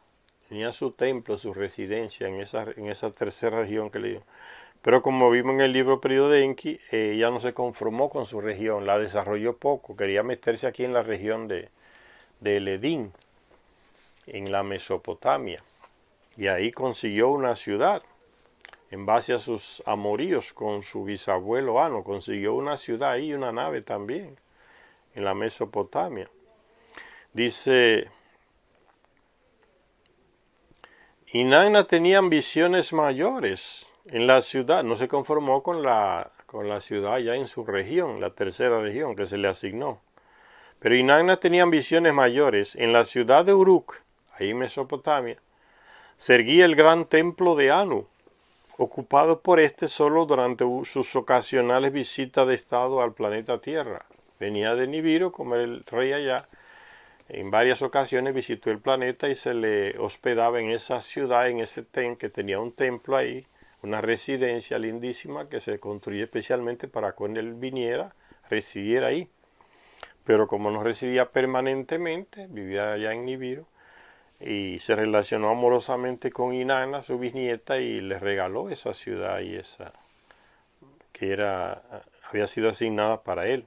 tenía su templo, su residencia en esa tercera región que le dio. Pero como vimos en el libro perdido de Enki, ella no se conformó con su región, la desarrolló poco, quería meterse aquí en la región de Edín, en la Mesopotamia, y ahí consiguió una ciudad. En base a sus amoríos con su bisabuelo Anu, consiguió una ciudad ahí, una nave también, en la Mesopotamia. Dice, Inanna tenía ambiciones mayores en la ciudad, no se conformó con la ciudad ya en su región, la tercera región que se le asignó. Pero Inanna tenía ambiciones mayores. En la ciudad de Uruk, ahí en Mesopotamia, se erguía el gran templo de Anu, ocupado por este solo durante sus ocasionales visitas de estado al planeta Tierra. Venía de Nibiru, como el rey allá, en varias ocasiones visitó el planeta y se le hospedaba en esa ciudad, en ese que tenía un templo ahí, una residencia lindísima que se construyó especialmente para cuando él viniera, residiera ahí. Pero como no residía permanentemente, vivía allá en Nibiru, y se relacionó amorosamente con Inanna, su bisnieta, y le regaló esa ciudad y esa que había sido asignada para él.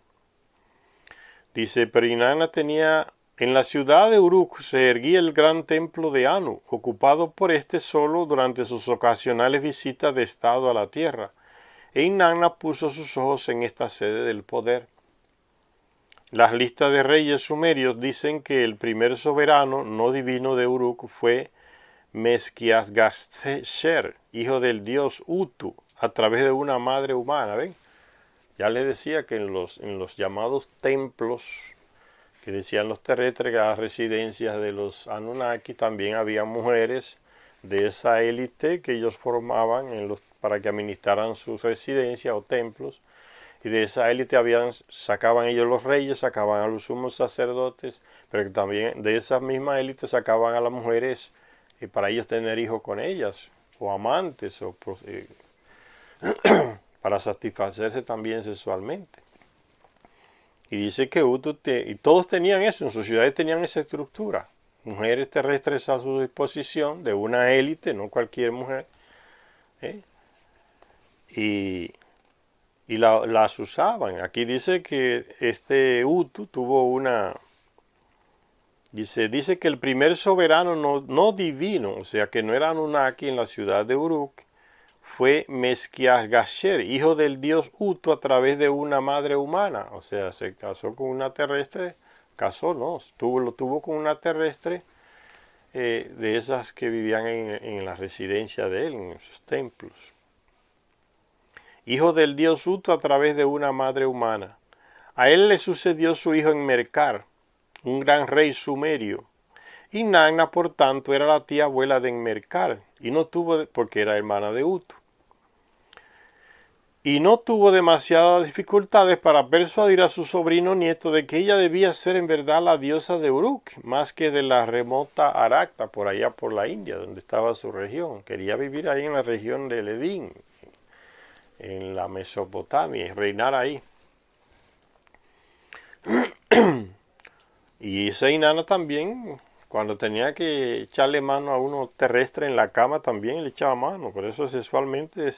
Dice, pero Inanna tenía, en la ciudad de Uruk se erguía el gran templo de Anu, ocupado por este solo durante sus ocasionales visitas de estado a la tierra, e Inanna puso sus ojos en esta sede del poder. Las listas de reyes sumerios dicen que el primer soberano no divino de Uruk fue Mesquiasgasher, hijo del dios Utu, a través de una madre humana. ¿Ven? Ya les decía que en los llamados templos que decían los terrestres, que las residencias de los Anunnaki, también había mujeres de esa élite que ellos formaban para que administraran sus residencias o templos. Y de esa élite sacaban ellos los reyes, sacaban a los sumos sacerdotes, pero que también de esa misma élite sacaban a las mujeres para ellos tener hijos con ellas, o amantes, o para satisfacerse también sexualmente. Y dice que y todos tenían eso, en sus ciudades tenían esa estructura. Mujeres terrestres a su disposición, de una élite, no cualquier mujer. Y las usaban. Aquí dice que este Utu tuvo dice que el primer soberano no divino, o sea que no era Anunnaki en la ciudad de Uruk, fue Mesquiasgasher, hijo del dios Utu a través de una madre humana. O sea, se casó con una terrestre, lo tuvo con una terrestre de esas que vivían en la residencia de él, en sus templos. Hijo del dios Utu a través de una madre humana. A él le sucedió su hijo Enmerkar, un gran rey sumerio. Y Nanna, por tanto, era la tía abuela de Enmerkar, porque era hermana de Utu. Y no tuvo demasiadas dificultades para persuadir a su sobrino nieto de que ella debía ser en verdad la diosa de Uruk, más que de la remota Arakta, por allá por la India, donde estaba su región. Quería vivir ahí en la región de Ledín, en la Mesopotamia, y reinar ahí. Y esa Inanna también, cuando tenía que echarle mano a uno terrestre en la cama, también le echaba mano. Por eso sexualmente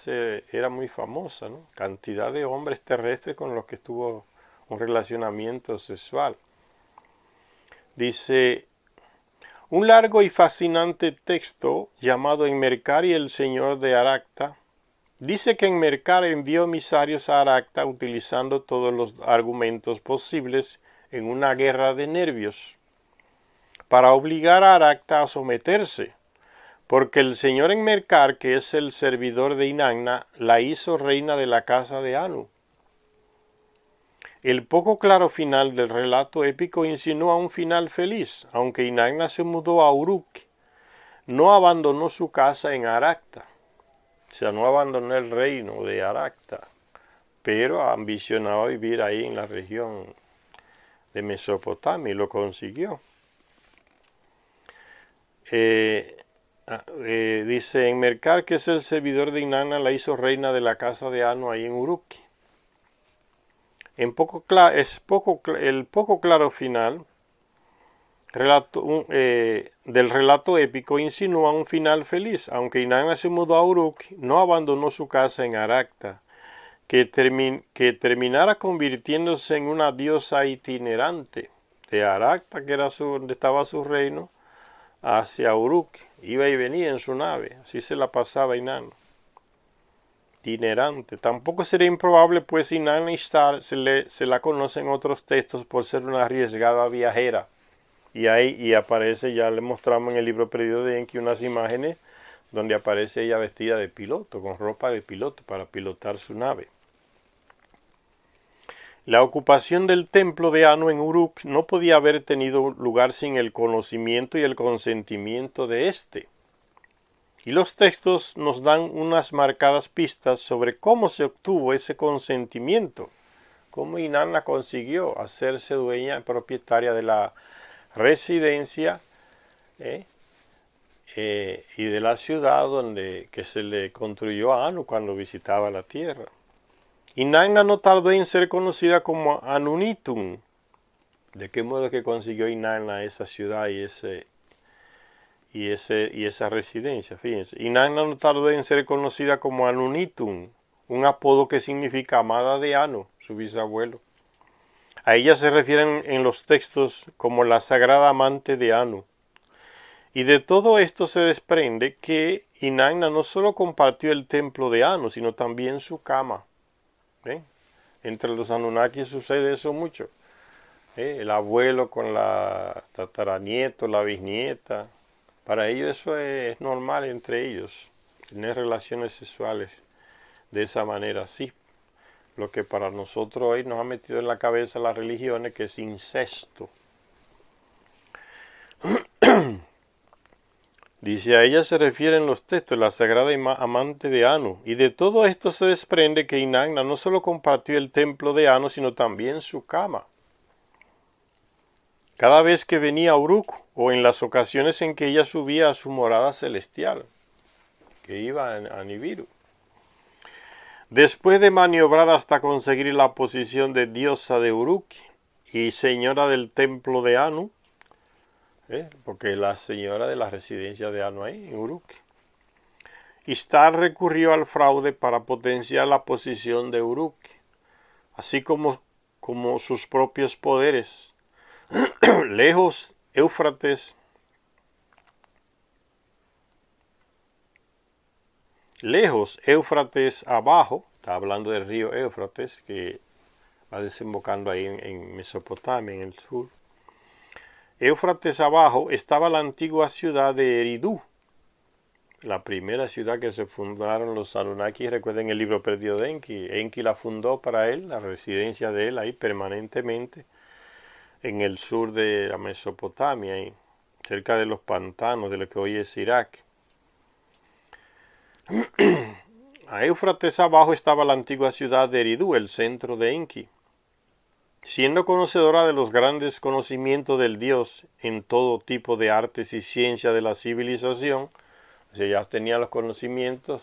era muy famosa, ¿no? Cantidad de hombres terrestres con los que tuvo un relacionamiento sexual. Dice, un largo y fascinante texto llamado Enmerkar y el Señor de Arakta, dice que Enmerkar envió emisarios a Arakta utilizando todos los argumentos posibles en una guerra de nervios, para obligar a Arakta a someterse, porque el señor Enmerkar, que es el servidor de Inanna, la hizo reina de la casa de Anu. El poco claro final del relato épico insinúa un final feliz, aunque Inanna se mudó a Uruk, no abandonó su casa en Arakta, o sea, no abandonó el reino de Arakta, pero ambicionaba vivir ahí en la región de Mesopotamia y lo consiguió. Dice Enmerkar, que es el servidor de Inanna, la hizo reina de la casa de Anu ahí en Uruk. El poco claro final del relato épico insinúa un final feliz, aunque Inanna se mudó a Uruk, no abandonó su casa en Arakta, que terminara convirtiéndose en una diosa itinerante de Arakta, que era donde estaba su reino, hacia Uruk. Iba y venía en su nave, así se la pasaba Inanna. Itinerante. Tampoco sería improbable, pues Inanna Ishtar se la conoce en otros textos por ser una arriesgada viajera. Y aparece, ya le mostramos en el libro perdido de Enki unas imágenes donde aparece ella vestida de piloto, con ropa de piloto para pilotar su nave. La ocupación del templo de Anu en Uruk no podía haber tenido lugar sin el conocimiento y el consentimiento de éste. Y los textos nos dan unas marcadas pistas sobre cómo se obtuvo ese consentimiento, cómo Inanna consiguió hacerse dueña propietaria de la residencia y de la ciudad que se le construyó a Anu cuando visitaba la tierra. Inanna no tardó en ser conocida como Anunitun. ¿De qué modo que consiguió Inanna esa ciudad y esa residencia? Fíjense, Inanna no tardó en ser conocida como Anunitun, un apodo que significa amada de Anu, su bisabuelo. A ella se refieren en los textos como la sagrada amante de Anu. Y de todo esto se desprende que Inanna no solo compartió el templo de Anu, sino también su cama. ¿Ven? Entre los Anunnaki sucede eso mucho. El abuelo con la tataranieto, la bisnieta, Para ellos eso es normal entre ellos, tener relaciones sexuales de esa manera, sí. Lo que para nosotros hoy nos ha metido en la cabeza las religiones, que es incesto. Dice, a ella se refieren los textos, la sagrada amante de Anu. Y de todo esto se desprende que Inanna no solo compartió el templo de Anu, sino también su cama. Cada vez que venía a Uruk, o en las ocasiones en que ella subía a su morada celestial, que iba a Nibiru. Después de maniobrar hasta conseguir la posición de diosa de Uruk y señora del templo de Anu, porque la señora de la residencia de Anu ahí, en Uruk. Ishtar recurrió al fraude para potenciar la posición de Uruk, así como sus propios poderes. Lejos Éufrates abajo, está hablando del río Éufrates, que va desembocando ahí en Mesopotamia, en el sur. Éufrates abajo estaba la antigua ciudad de Eridu, la primera ciudad que se fundaron los Anunnaki. Recuerden el libro perdido de Enki. Enki la fundó para él, la residencia de él ahí permanentemente, en el sur de la Mesopotamia, ahí, cerca de los pantanos de lo que hoy es Irak. A Éufrates abajo estaba la antigua ciudad de Eridu, el centro de Enki. Siendo conocedora de los grandes conocimientos del Dios en todo tipo de artes y ciencia de la civilización, o sea, ya tenía los conocimientos,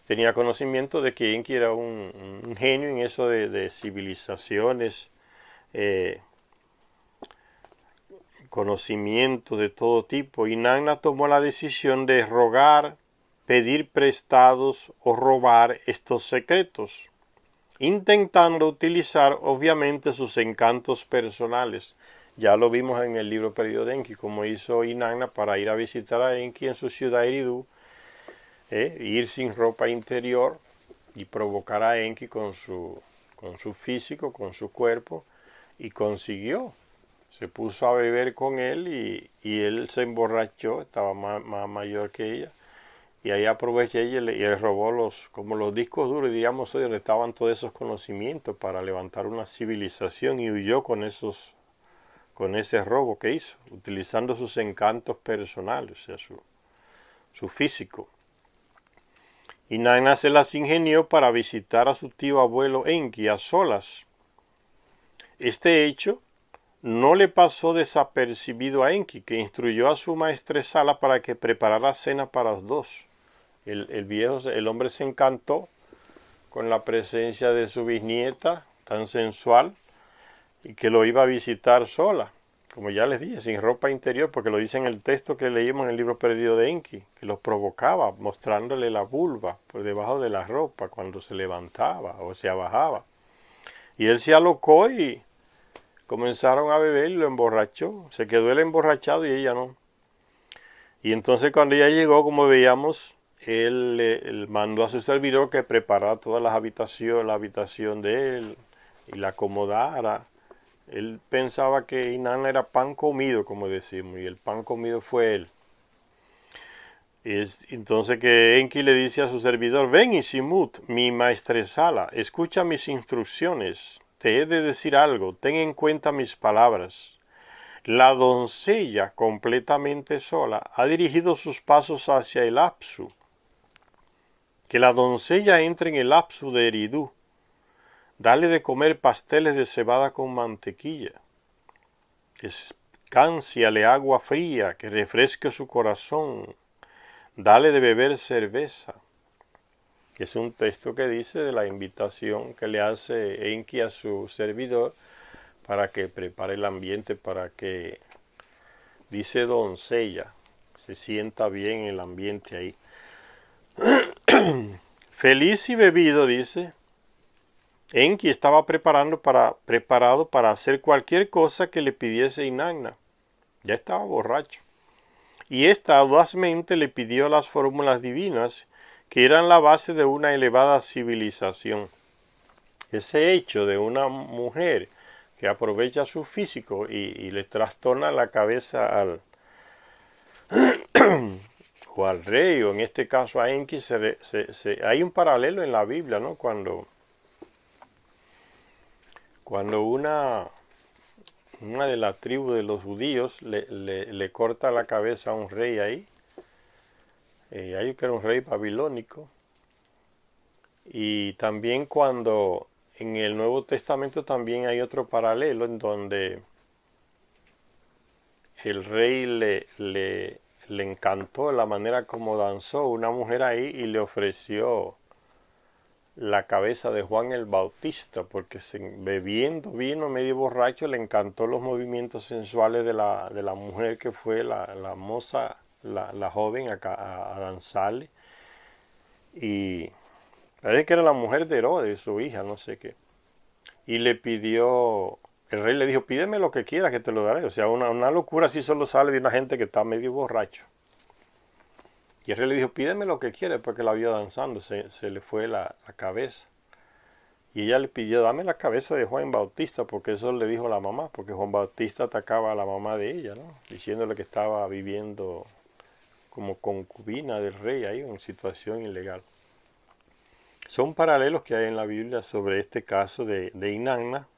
tenía conocimiento de que Enki era un genio en eso de civilizaciones, conocimiento de todo tipo. Y Inanna tomó la decisión de rogar, pedir prestados o robar estos secretos, intentando utilizar obviamente sus encantos personales. Ya lo vimos en el libro perdido de Enki, como hizo Inanna para ir a visitar a Enki en su ciudad Eridu, ir sin ropa interior y provocar a Enki con su físico, con su cuerpo, y consiguió. Se puso a beber con él y él se emborrachó, estaba más mayor que ella. Y ahí aproveché y le robó como los discos duros, diríamos hoy, donde estaban todos esos conocimientos para levantar una civilización, y huyó con ese robo que hizo, utilizando sus encantos personales, o sea, su físico. Inanna se las ingenió para visitar a su tío abuelo Enki a solas. Este hecho no le pasó desapercibido a Enki, que instruyó a su maestresala para que preparara cena para los dos. El hombre se encantó con la presencia de su bisnieta tan sensual, y que lo iba a visitar sola, como ya les dije, sin ropa interior, porque lo dice en el texto que leímos en el libro perdido de Enki, que los provocaba mostrándole la vulva por debajo de la ropa cuando se levantaba o se abajaba. Y él se alocó y comenzaron a beber y lo emborrachó. Se quedó él emborrachado y ella no. Y entonces cuando ella llegó, como veíamos, él mandó a su servidor que preparara todas las habitaciones, la habitación de él, y la acomodara. Él pensaba que Inanna era pan comido, como decimos, y el pan comido fue él. Entonces que Enki le dice a su servidor: ven, Isimut, mi maestresala, escucha mis instrucciones, te he de decir algo, ten en cuenta mis palabras. La doncella, completamente sola, ha dirigido sus pasos hacia el Apsu. Que la doncella entre en el Apsu de Eridu. Dale de comer pasteles de cebada con mantequilla. Escánciale agua fría que refresque su corazón. Dale de beber cerveza. Que es un texto que dice de la invitación que le hace Enki a su servidor para que prepare el ambiente, para que, dice doncella, se sienta bien el ambiente ahí. Feliz y bebido, dice, Enki estaba preparado para hacer cualquier cosa que le pidiese Inanna. Ya estaba borracho. Y ésta audazmente le pidió las fórmulas divinas que eran la base de una elevada civilización. Ese hecho de una mujer que aprovecha su físico y le trastorna la cabeza o al rey, o en este caso a Enki, hay un paralelo en la Biblia, ¿no? Cuando una de las tribus de los judíos le corta la cabeza a un rey ahí, hay que era un rey babilónico, y también cuando en el Nuevo Testamento también hay otro paralelo en donde el rey le encantó la manera como danzó una mujer ahí y le ofreció la cabeza de Juan el Bautista, porque bebiendo vino medio borracho le encantó los movimientos sensuales de la mujer que fue la moza, la joven a danzarle. Y parece que era la mujer de Herodes, su hija, no sé qué. Y le pidió, el rey le dijo, pídeme lo que quieras que te lo daré. O sea, una locura así solo sale de una gente que está medio borracho. Y el rey le dijo, pídeme lo que quieras, porque la vio danzando, se le fue la cabeza. Y ella le pidió, dame la cabeza de Juan Bautista, porque eso le dijo la mamá, porque Juan Bautista atacaba a la mamá de ella, ¿no? Diciéndole que estaba viviendo como concubina del rey ahí, en situación ilegal. Son paralelos que hay en la Biblia sobre este caso de Inanna,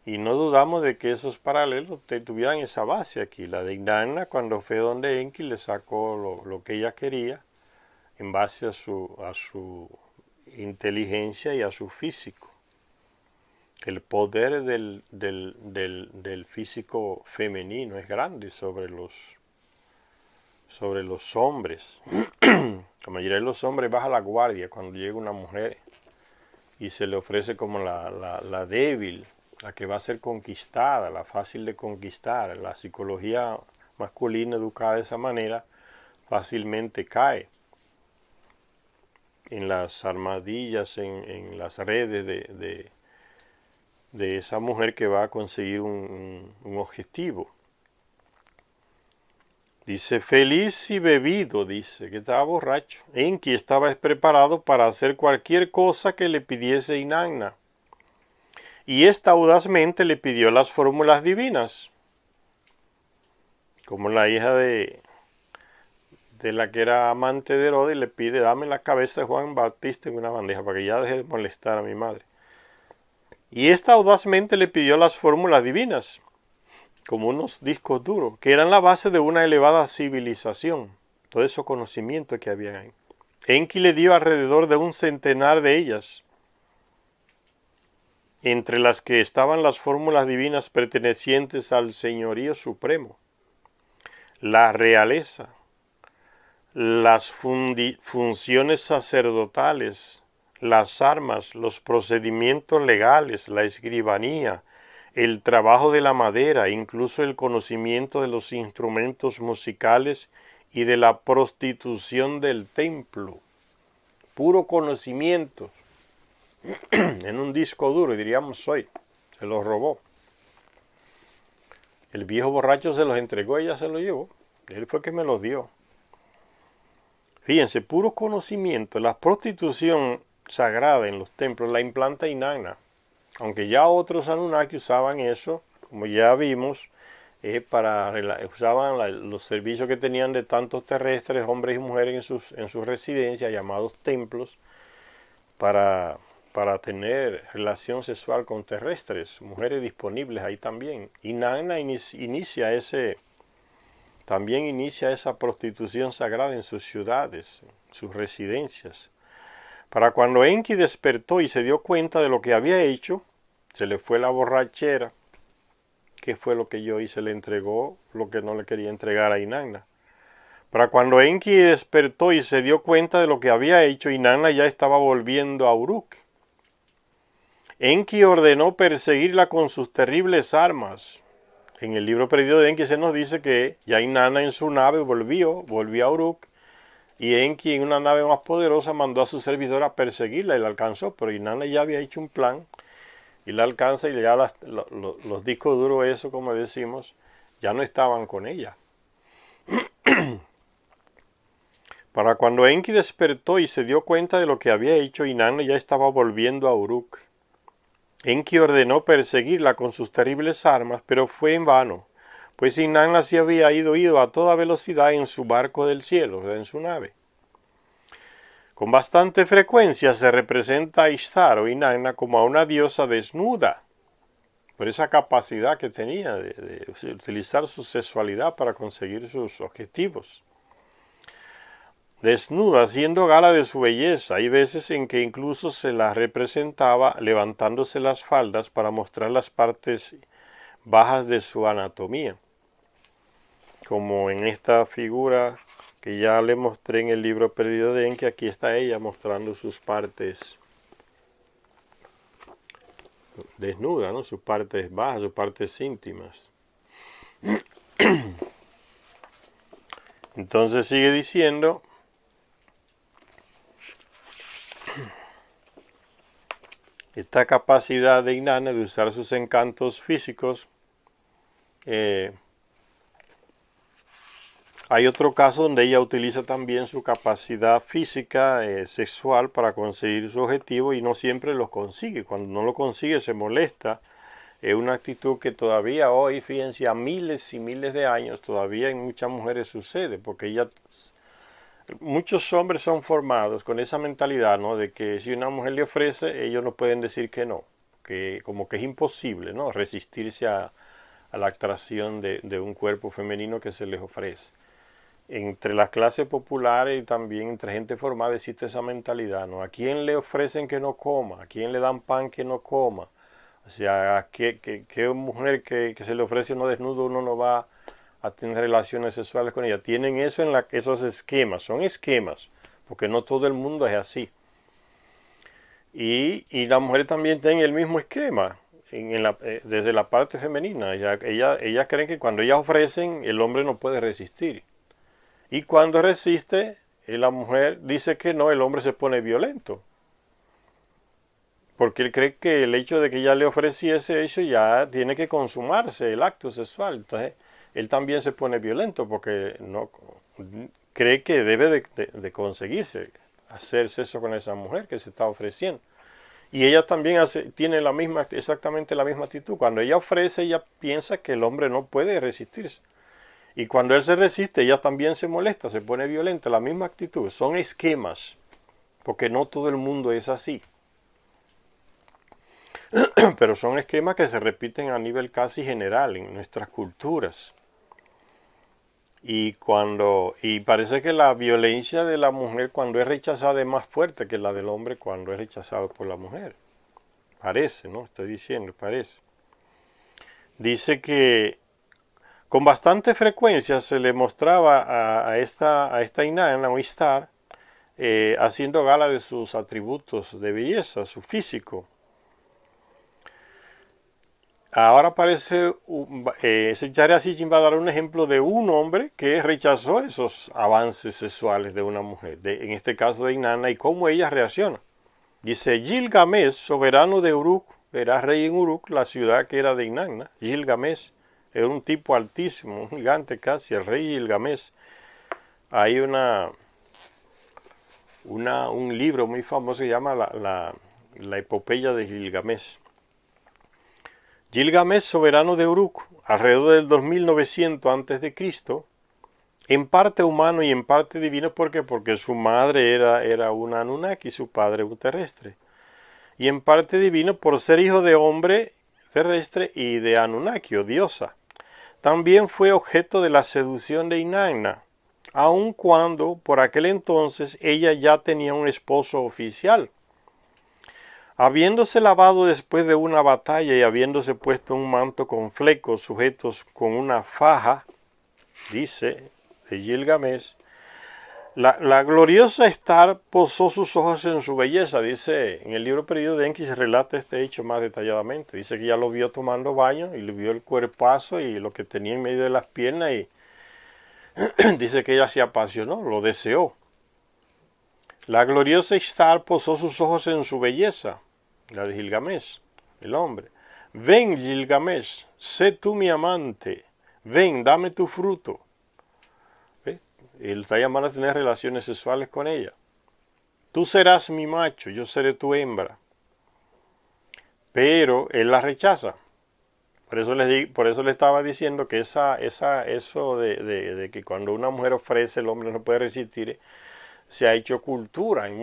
y no dudamos de que esos paralelos tuvieran esa base aquí. La de Inanna, cuando fue donde Enki, le sacó lo que ella quería en base a su inteligencia y a su físico. El poder del físico femenino es grande sobre los hombres. La mayoría de los hombres baja la guardia cuando llega una mujer y se le ofrece como la débil, la que va a ser conquistada, la fácil de conquistar. La psicología masculina educada de esa manera fácilmente cae en las armadillas, en las redes de esa mujer que va a conseguir un objetivo. Dice, feliz y bebido, dice, que estaba borracho. Enki estaba preparado para hacer cualquier cosa que le pidiese Inanna. Y ésta audazmente le pidió las fórmulas divinas. Como la hija de la que era amante de Herodes, le pide, dame la cabeza de Juan Bautista en una bandeja, para que ya deje de molestar a mi madre. Y ésta audazmente le pidió las fórmulas divinas, como unos discos duros, que eran la base de una elevada civilización, todo ese conocimiento que había ahí. Enki le dio alrededor de 100 de ellas, entre las que estaban las fórmulas divinas pertenecientes al señorío supremo, la realeza, las funciones sacerdotales, las armas, los procedimientos legales, la escribanía, el trabajo de la madera, incluso el conocimiento de los instrumentos musicales y de la prostitución del templo. Puro conocimiento en un disco duro, diríamos hoy. Se los robó. El viejo borracho se los entregó, ella se los llevó. Él fue que me los dio. Fíjense, puro conocimiento. La prostitución sagrada en los templos la implanta Inanna. Aunque ya otros Anunnaki usaban eso, como ya vimos, usaban los servicios que tenían de tantos terrestres, hombres y mujeres en sus residencias, llamados templos, para tener relación sexual con terrestres, mujeres disponibles ahí también. Inanna inicia esa prostitución sagrada en sus ciudades, sus residencias. Para cuando Enki despertó y se dio cuenta de lo que había hecho, se le fue la borrachera. ¿Qué fue lo que yo hice? Le entregó lo que no le quería entregar a Inanna. Para cuando Enki despertó y se dio cuenta de lo que había hecho, Inanna ya estaba volviendo a Uruk. Enki ordenó perseguirla con sus terribles armas. En el libro perdido de Enki se nos dice que ya Inanna en su nave volvió a Uruk, y Enki en una nave más poderosa mandó a su servidor a perseguirla y la alcanzó, pero Inanna ya había hecho un plan y la alcanza, y ya los discos duros, eso como decimos, ya no estaban con ella. Para cuando Enki despertó y se dio cuenta de lo que había hecho, Inanna ya estaba volviendo a Uruk. Enki ordenó perseguirla con sus terribles armas, pero fue en vano, pues Inanna se había ido a toda velocidad en su barco del cielo, o sea, en su nave. Con bastante frecuencia se representa a Ishtar o Inanna como a una diosa desnuda, por esa capacidad que tenía de utilizar su sexualidad para conseguir sus objetivos. Desnuda, haciendo gala de su belleza. Hay veces en que incluso se la representaba levantándose las faldas para mostrar las partes bajas de su anatomía, como en esta figura que ya le mostré en el libro Perdido de Enki. Aquí está ella mostrando sus partes desnudas, ¿no? Sus partes bajas, sus partes íntimas. Entonces sigue diciendo: esta capacidad de Inanna de usar sus encantos físicos. Hay otro caso donde ella utiliza también su capacidad física, sexual, para conseguir su objetivo, y no siempre lo consigue. Cuando no lo consigue se molesta. Es una actitud que todavía hoy, fíjense, a miles y miles de años, todavía en muchas mujeres sucede, porque muchos hombres son formados con esa mentalidad, ¿no? De que si una mujer le ofrece, ellos no pueden decir que no, que como que es imposible, ¿no? Resistirse a la atracción de un cuerpo femenino que se les ofrece. Entre las clases populares y también entre gente formada existe esa mentalidad, ¿no? ¿A quién le ofrecen que no coma? ¿A quién le dan pan que no coma? O sea, ¿qué mujer que se le ofrece uno desnudo uno no va a tener relaciones sexuales con ella? Tienen eso esos esquemas, son esquemas, porque no todo el mundo es así. Y las mujeres también tienen el mismo esquema desde la parte femenina. Ellas creen que cuando ellas ofrecen, el hombre no puede resistir. Y cuando resiste, la mujer dice que no, el hombre se pone violento. Porque él cree que el hecho de que ella le ofreciese eso ya tiene que consumarse el acto sexual. Entonces, él también se pone violento porque no cree que debe de conseguirse hacer sexo con esa mujer que se está ofreciendo. Y ella también tiene exactamente la misma actitud. Cuando ella ofrece, ella piensa que el hombre no puede resistirse. Y cuando él se resiste, ella también se molesta, se pone violenta, la misma actitud. Son esquemas, porque no todo el mundo es así. Pero son esquemas que se repiten a nivel casi general en nuestras culturas. Y parece que la violencia de la mujer cuando es rechazada es más fuerte que la del hombre cuando es rechazado por la mujer. Parece, ¿no? Estoy diciendo, parece. Dice que con bastante frecuencia se le mostraba a esta Inanna o Ishtar haciendo gala de sus atributos de belleza, su físico. Ahora parece, Secharia Sitchin va a dar un ejemplo de un hombre que rechazó esos avances sexuales de una mujer, en este caso de Inanna, y cómo ella reacciona. Dice: Gilgamesh, soberano de Uruk, era rey en Uruk, la ciudad que era de Inanna. Gilgamesh era un tipo altísimo, un gigante casi, el rey Gilgamesh. Hay un libro muy famoso que se llama la epopeya de Gilgamesh. Gilgamesh, soberano de Uruk, alrededor del 2900 a.C., en parte humano y en parte divino, ¿por qué? Porque su madre era una Anunnaki, su padre un terrestre. Y en parte divino por ser hijo de hombre terrestre y de Anunnaki o diosa. También fue objeto de la seducción de Inanna, aun cuando por aquel entonces ella ya tenía un esposo oficial. Habiéndose lavado después de una batalla y habiéndose puesto un manto con flecos sujetos con una faja, dice de Gilgamesh, la gloriosa Ishtar posó sus ojos en su belleza. Dice en el libro Perdido de Enki, se relata este hecho más detalladamente. Dice que ya lo vio tomando baño y le vio el cuerpazo y lo que tenía en medio de las piernas, y dice que ella se apasionó, lo deseó. La gloriosa Ishtar posó sus ojos en su belleza, la de Gilgamesh, el hombre. Ven, Gilgamesh, sé tú mi amante, ven, dame tu fruto. ¿Ves? Él está llamando a tener relaciones sexuales con ella. Tú serás mi macho, yo seré tu hembra. Pero él la rechaza. Por eso le estaba diciendo que eso de que cuando una mujer ofrece, el hombre no puede resistir, se ha hecho cultura en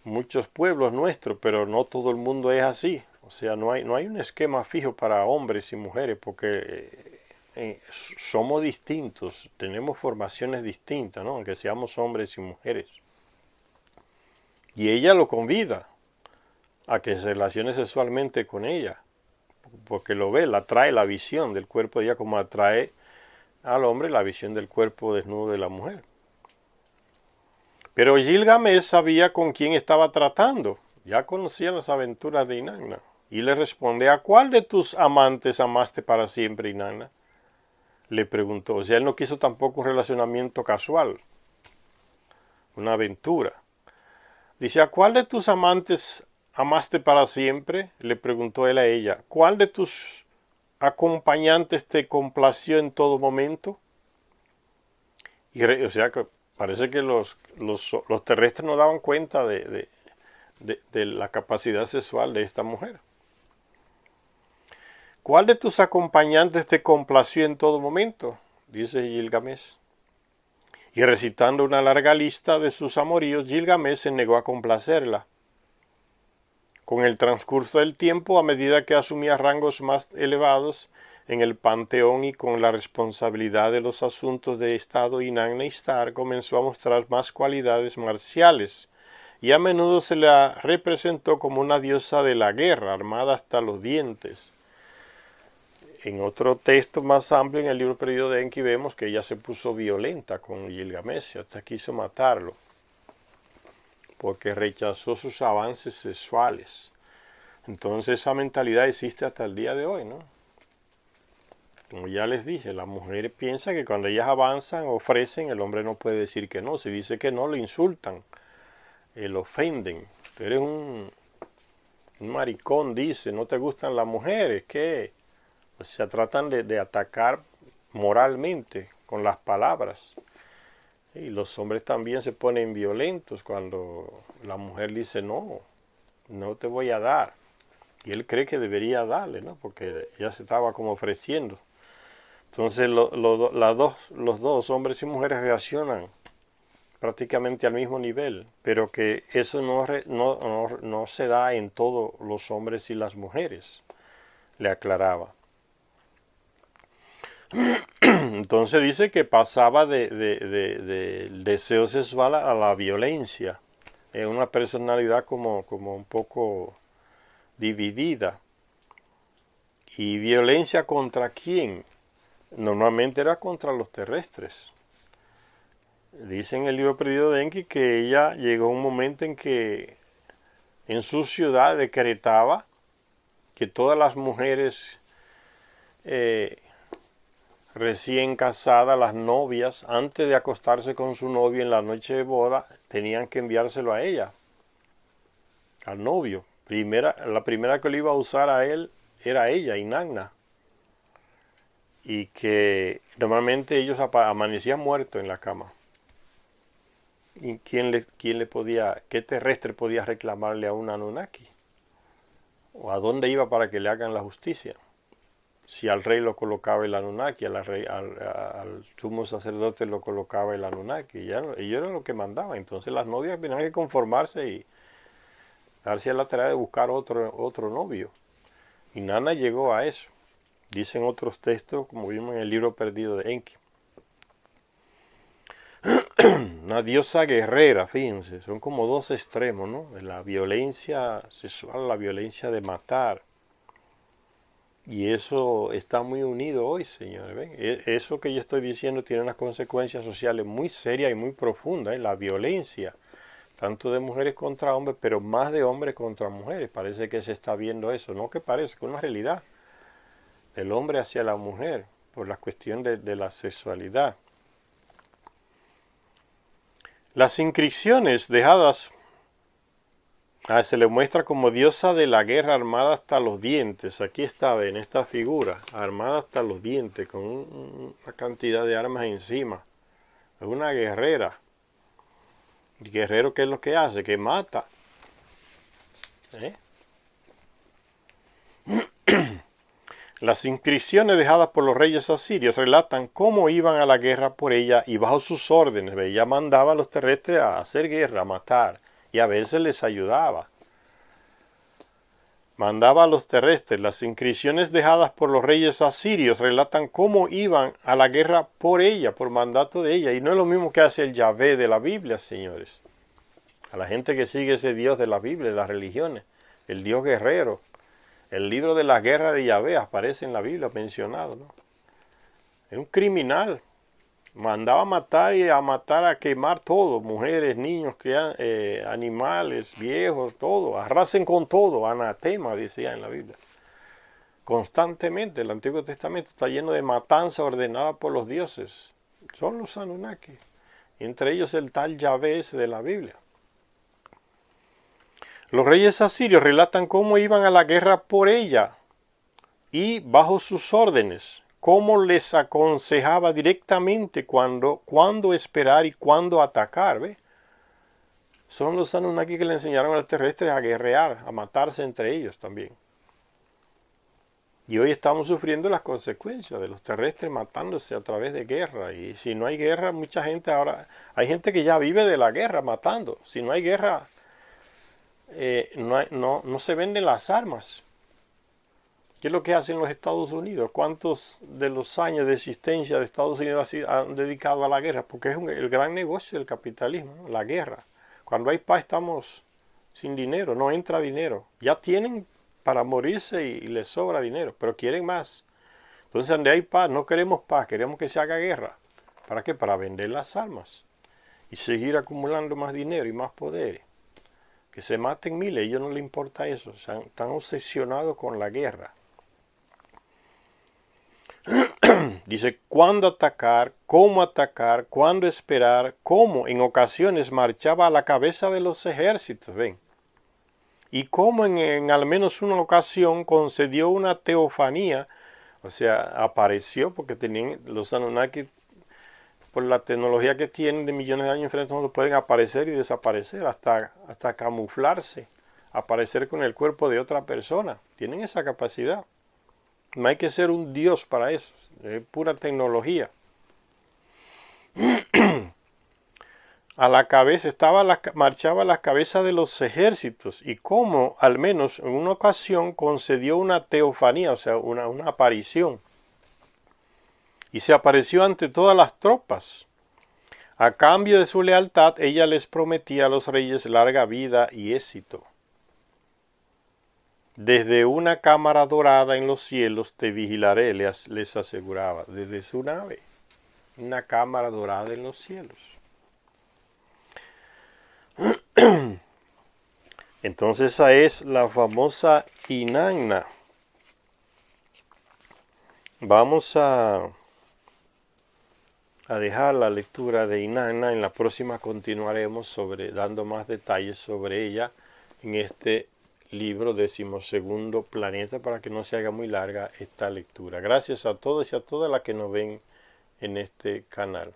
muchos pueblos nuestros, pero no todo el mundo es así. O sea, no hay un esquema fijo para hombres y mujeres, porque somos distintos, tenemos formaciones distintas, ¿no? Aunque seamos hombres y mujeres. Y ella lo convida a que se relacione sexualmente con ella, porque lo ve, la atrae la visión del cuerpo de ella como atrae al hombre la visión del cuerpo desnudo de la mujer. Pero Gilgamesh sabía con quién estaba tratando, ya conocía las aventuras de Inanna, y le responde: ¿a cuál de tus amantes amaste para siempre, Inanna? Le preguntó. O sea, él no quiso tampoco un relacionamiento casual, una aventura. Dice: ¿a cuál de tus amantes amaste para siempre? Le preguntó él a ella. ¿Cuál de tus acompañantes te complació en todo momento? O sea, que parece que los terrestres no daban cuenta de la capacidad sexual de esta mujer. ¿Cuál de tus acompañantes te complació en todo momento? Dice Gilgamesh. Y recitando una larga lista de sus amoríos, Gilgamesh se negó a complacerla. Con el transcurso del tiempo, a medida que asumía rangos más elevados en el panteón y con la responsabilidad de los asuntos de Estado, Inanna Ishtar comenzó a mostrar más cualidades marciales, y a menudo se la representó como una diosa de la guerra, armada hasta los dientes. En otro texto más amplio, en el libro perdido de Enki, vemos que ella se puso violenta con Gilgamesh, hasta quiso matarlo, porque rechazó sus avances sexuales. Entonces esa mentalidad existe hasta el día de hoy, ¿no? Como ya les dije, las mujeres piensan que cuando ellas avanzan, ofrecen, el hombre no puede decir que no. Si dice que no, lo insultan, lo ofenden. Tú eres un maricón, dice, no te gustan las mujeres, ¿qué? O sea, tratan de atacar moralmente con las palabras. Y los hombres también se ponen violentos cuando la mujer dice no, no te voy a dar. Y él cree que debería darle, ¿no? Porque ella se estaba como ofreciendo. Entonces los dos, hombres y mujeres, reaccionan prácticamente al mismo nivel, pero que eso no se da en todos los hombres y las mujeres, le aclaraba. Entonces dice que pasaba del deseo sexual a la violencia. Es una personalidad como un poco dividida. ¿Y violencia contra quién? Normalmente era contra los terrestres. Dice en el libro perdido de Enki que ella llegó a un momento en que en su ciudad decretaba que todas las mujeres recién casadas, las novias, antes de acostarse con su novio en la noche de boda, tenían que enviárselo a ella, al novio. La primera que lo iba a usar a él era ella, Inanna. Y que normalmente ellos amanecían muertos en la cama. ¿Y qué terrestre podía reclamarle a un Anunnaki? ¿O a dónde iba para que le hagan la justicia? Si al rey lo colocaba el Anunnaki, al sumo sacerdote lo colocaba el Anunnaki, ellos eran los que mandaban. Entonces las novias tenían que conformarse y darse a la tarea de buscar otro novio. Y Nana llegó a eso. Dicen otros textos, como vimos en el libro perdido de Enki. Una diosa guerrera, fíjense, son como dos extremos, ¿no? La violencia sexual, la violencia de matar. Y eso está muy unido hoy, señores. ¿Ven? Eso que yo estoy diciendo tiene unas consecuencias sociales muy serias y muy profundas. La violencia, tanto de mujeres contra hombres, pero más de hombres contra mujeres. Parece que se está viendo eso. No que parece, que es una realidad. Del hombre hacia la mujer, por la cuestión de la sexualidad. Las inscripciones dejadas se le muestra como diosa de la guerra, armada hasta los dientes. Aquí está, en esta figura, armada hasta los dientes, con una cantidad de armas encima. Es una guerrera. ¿Y guerrero qué es lo que hace? Que mata. Las inscripciones dejadas por los reyes asirios relatan cómo iban a la guerra por ella y bajo sus órdenes. Ella mandaba a los terrestres a hacer guerra, a matar, y a veces les ayudaba. Mandaba a los terrestres. Las inscripciones dejadas por los reyes asirios relatan cómo iban a la guerra por ella, por mandato de ella. Y no es lo mismo que hace el Yahvé de la Biblia, señores. A la gente que sigue ese Dios de la Biblia, de las religiones, el Dios guerrero. El libro de la guerra de Yahvé aparece en la Biblia mencionado, ¿no? Es un criminal. Mandaba a matar y a quemar todo. Mujeres, niños, animales, viejos, todo. Arrasen con todo. Anatema, decía en la Biblia. Constantemente el Antiguo Testamento está lleno de matanza ordenada por los dioses. Son los Anunnaki. Y entre ellos el tal Yahvé ese de la Biblia. Los reyes asirios relatan cómo iban a la guerra por ella y bajo sus órdenes, cómo les aconsejaba directamente cuándo esperar y cuándo atacar. ¿Ve? Son los Anunnaki que le enseñaron a los terrestres a guerrear, a matarse entre ellos también. Y hoy estamos sufriendo las consecuencias de los terrestres matándose a través de guerra. Y si no hay guerra, mucha gente ahora... Hay gente que ya vive de la guerra matando. Si no hay guerra... no se venden las armas. ¿Qué es lo que hacen los Estados Unidos? ¿Cuántos de los años de existencia de Estados Unidos han dedicado a la guerra? Porque es el gran negocio del capitalismo, ¿no? La guerra. Cuando hay paz estamos sin dinero, no entra dinero. Ya tienen para morirse y les sobra dinero, pero quieren más. Entonces, donde hay paz, no queremos paz, queremos que se haga guerra. ¿Para qué? Para vender las armas y seguir acumulando más dinero y más poder. Que se maten miles, a ellos no les importa eso, están obsesionados con la guerra. Dice, cuándo atacar, cuándo esperar, cómo en ocasiones marchaba a la cabeza de los ejércitos, ven. Y cómo en al menos una ocasión concedió una teofanía, o sea, apareció, porque tenían los Anunnaki, por la tecnología que tienen de millones de años enfrente, pueden aparecer y desaparecer, hasta camuflarse, aparecer con el cuerpo de otra persona. Tienen esa capacidad. No hay que ser un dios para eso, es pura tecnología. A la cabeza marchaba a la cabeza de los ejércitos y como al menos en una ocasión concedió una teofanía, o sea, una aparición. Y se apareció ante todas las tropas. A cambio de su lealtad, ella les prometía a los reyes larga vida y éxito. Desde una cámara dorada en los cielos te vigilaré, les aseguraba, desde su nave. Una cámara dorada en los cielos. Entonces esa es la famosa Inanna. Vamos a dejar la lectura de Inanna. En la próxima continuaremos dando más detalles sobre ella en este libro 12º Planeta, para que no se haga muy larga esta lectura. Gracias a todos y a todas las que nos ven en este canal.